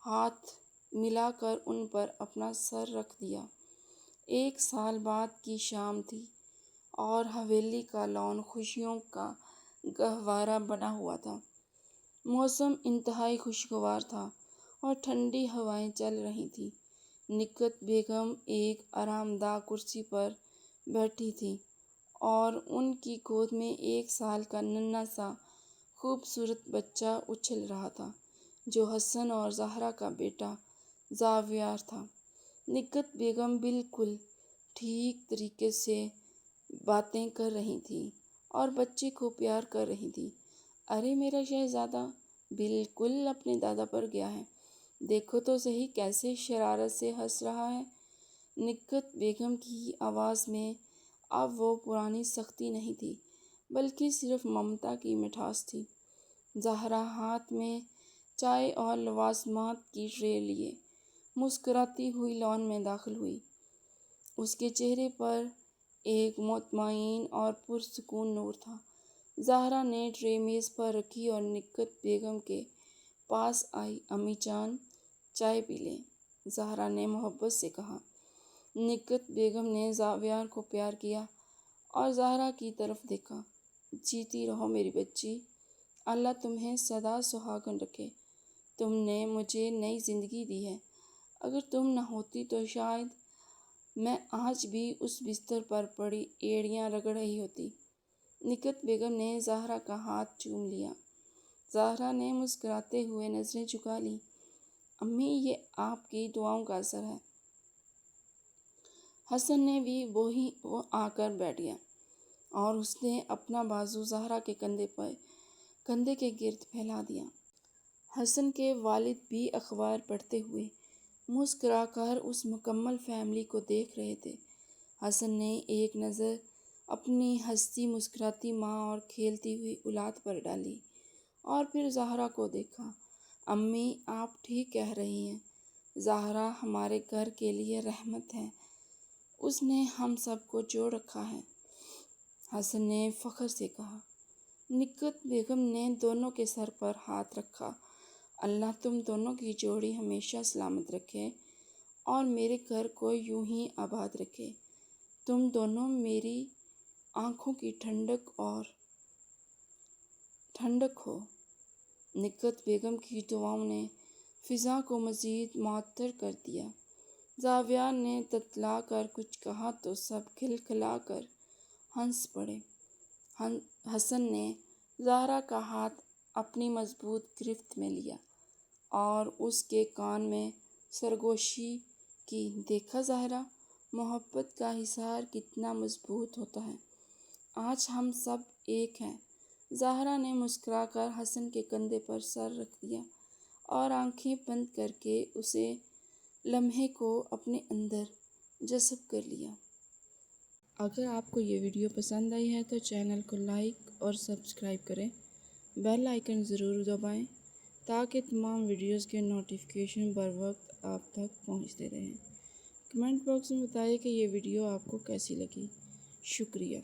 S1: ہاتھ ملا کر ان پر اپنا سر رکھ دیا۔ 1 سال بعد کی شام تھی اور حویلی کا لان خوشیوں کا گہوارہ بنا ہوا تھا۔ موسم انتہائی خوشگوار تھا اور ٹھنڈی ہوائیں چل رہی تھیں۔ نکہت بیگم ایک آرام دہ کرسی پر بیٹھی تھی اور ان کی گود میں 1 سال کا ننھا سا خوبصورت بچہ اچھل رہا تھا، جو حسن اور زہرا کا بیٹا زاویار تھا۔ نکہت بیگم بالکل ٹھیک طریقے سے باتیں کر رہی تھیں اور بچے کو پیار کر رہی تھیں۔ ارے میرا شہزادہ بالکل اپنے دادا پر گیا ہے، دیکھو تو صحیح کیسے شرارت سے ہنس رہا ہے۔ نکہت بیگم کی آواز میں اب وہ پرانی سختی نہیں تھی، بلکہ صرف ممتا کی مٹھاس تھی۔ زہرا ہاتھ میں چائے اور لوازمات کی ٹرے لیے مسکراتی ہوئی لان میں داخل ہوئی۔ اس کے چہرے پر ایک مطمئن اور پرسکون نور تھا۔ زہرا نے ٹرے میز پر رکھی اور نکہت بیگم کے پاس آئی۔ امی جان، چائے پی لیں، زہرا نے محبت سے کہا۔ نکہت بیگم نے زاویار کو پیار کیا اور زہرا کی طرف دیکھا۔ جیتی رہو میری بچی، اللہ تمہیں سدا سہاگن رکھے۔ تم نے مجھے نئی زندگی دی ہے۔ اگر تم نہ ہوتی تو شاید میں آج بھی اس بستر پر پڑی ایڑیاں رگڑ رہی ہوتی۔ نکہت بیگم نے زہرا کا ہاتھ چوم لیا۔ زہرا نے مسکراتے ہوئے نظریں جھکا لیں۔ امی، یہ آپ کی دعاؤں کا اثر ہے۔ حسن نے بھی وہ آ کر بیٹھ گیا اور اس نے اپنا بازو زہرا کے کندھے کے گرد پھیلا دیا۔ حسن کے والد بھی اخبار پڑھتے ہوئے مسکرا کر اس مکمل فیملی کو دیکھ رہے تھے۔ حسن نے ایک نظر اپنی ہنستی مسکراتی ماں اور کھیلتی ہوئی اولاد پر ڈالی اور پھر زہرا کو دیکھا۔ امی، آپ ٹھیک کہہ رہی ہیں، زہرا ہمارے گھر کے لیے رحمت ہے، اس نے ہم سب کو جوڑ رکھا ہے، حسن نے فخر سے کہا۔ نکہت بیگم نے دونوں کے سر پر ہاتھ رکھا۔ اللہ تم دونوں کی جوڑی ہمیشہ سلامت رکھے اور میرے گھر کو یوں ہی آباد رکھے۔ تم دونوں میری آنکھوں کی ٹھنڈک ہو۔ نکہت بیگم کی دعاؤں نے فضا کو مزید معطر کر دیا۔ زاویار نے تتلا کر کچھ کہا تو سب کھلکھلا کر ہنس پڑے۔ حسن نے زہرا کا ہاتھ اپنی مضبوط گرفت میں لیا اور اس کے کان میں سرگوشی کی۔ دیکھا زہرا، محبت کا حصار کتنا مضبوط ہوتا ہے۔ آج ہم سب ایک ہیں۔ زہرا نے مسکرا کر حسن کے کندھے پر سر رکھ دیا اور آنکھیں بند کر کے اسے لمحے کو اپنے اندر جذب کر لیا۔ اگر آپ کو یہ ویڈیو پسند آئی ہے تو چینل کو لائک اور سبسکرائب کریں، بیل آئیکن ضرور دبائیں تاکہ تمام ویڈیوز کے نوٹیفیکیشن بر وقت آپ تک پہنچتے رہیں۔ کمنٹ باکس میں بتائیں کہ یہ ویڈیو آپ کو کیسی لگی۔ شکریہ۔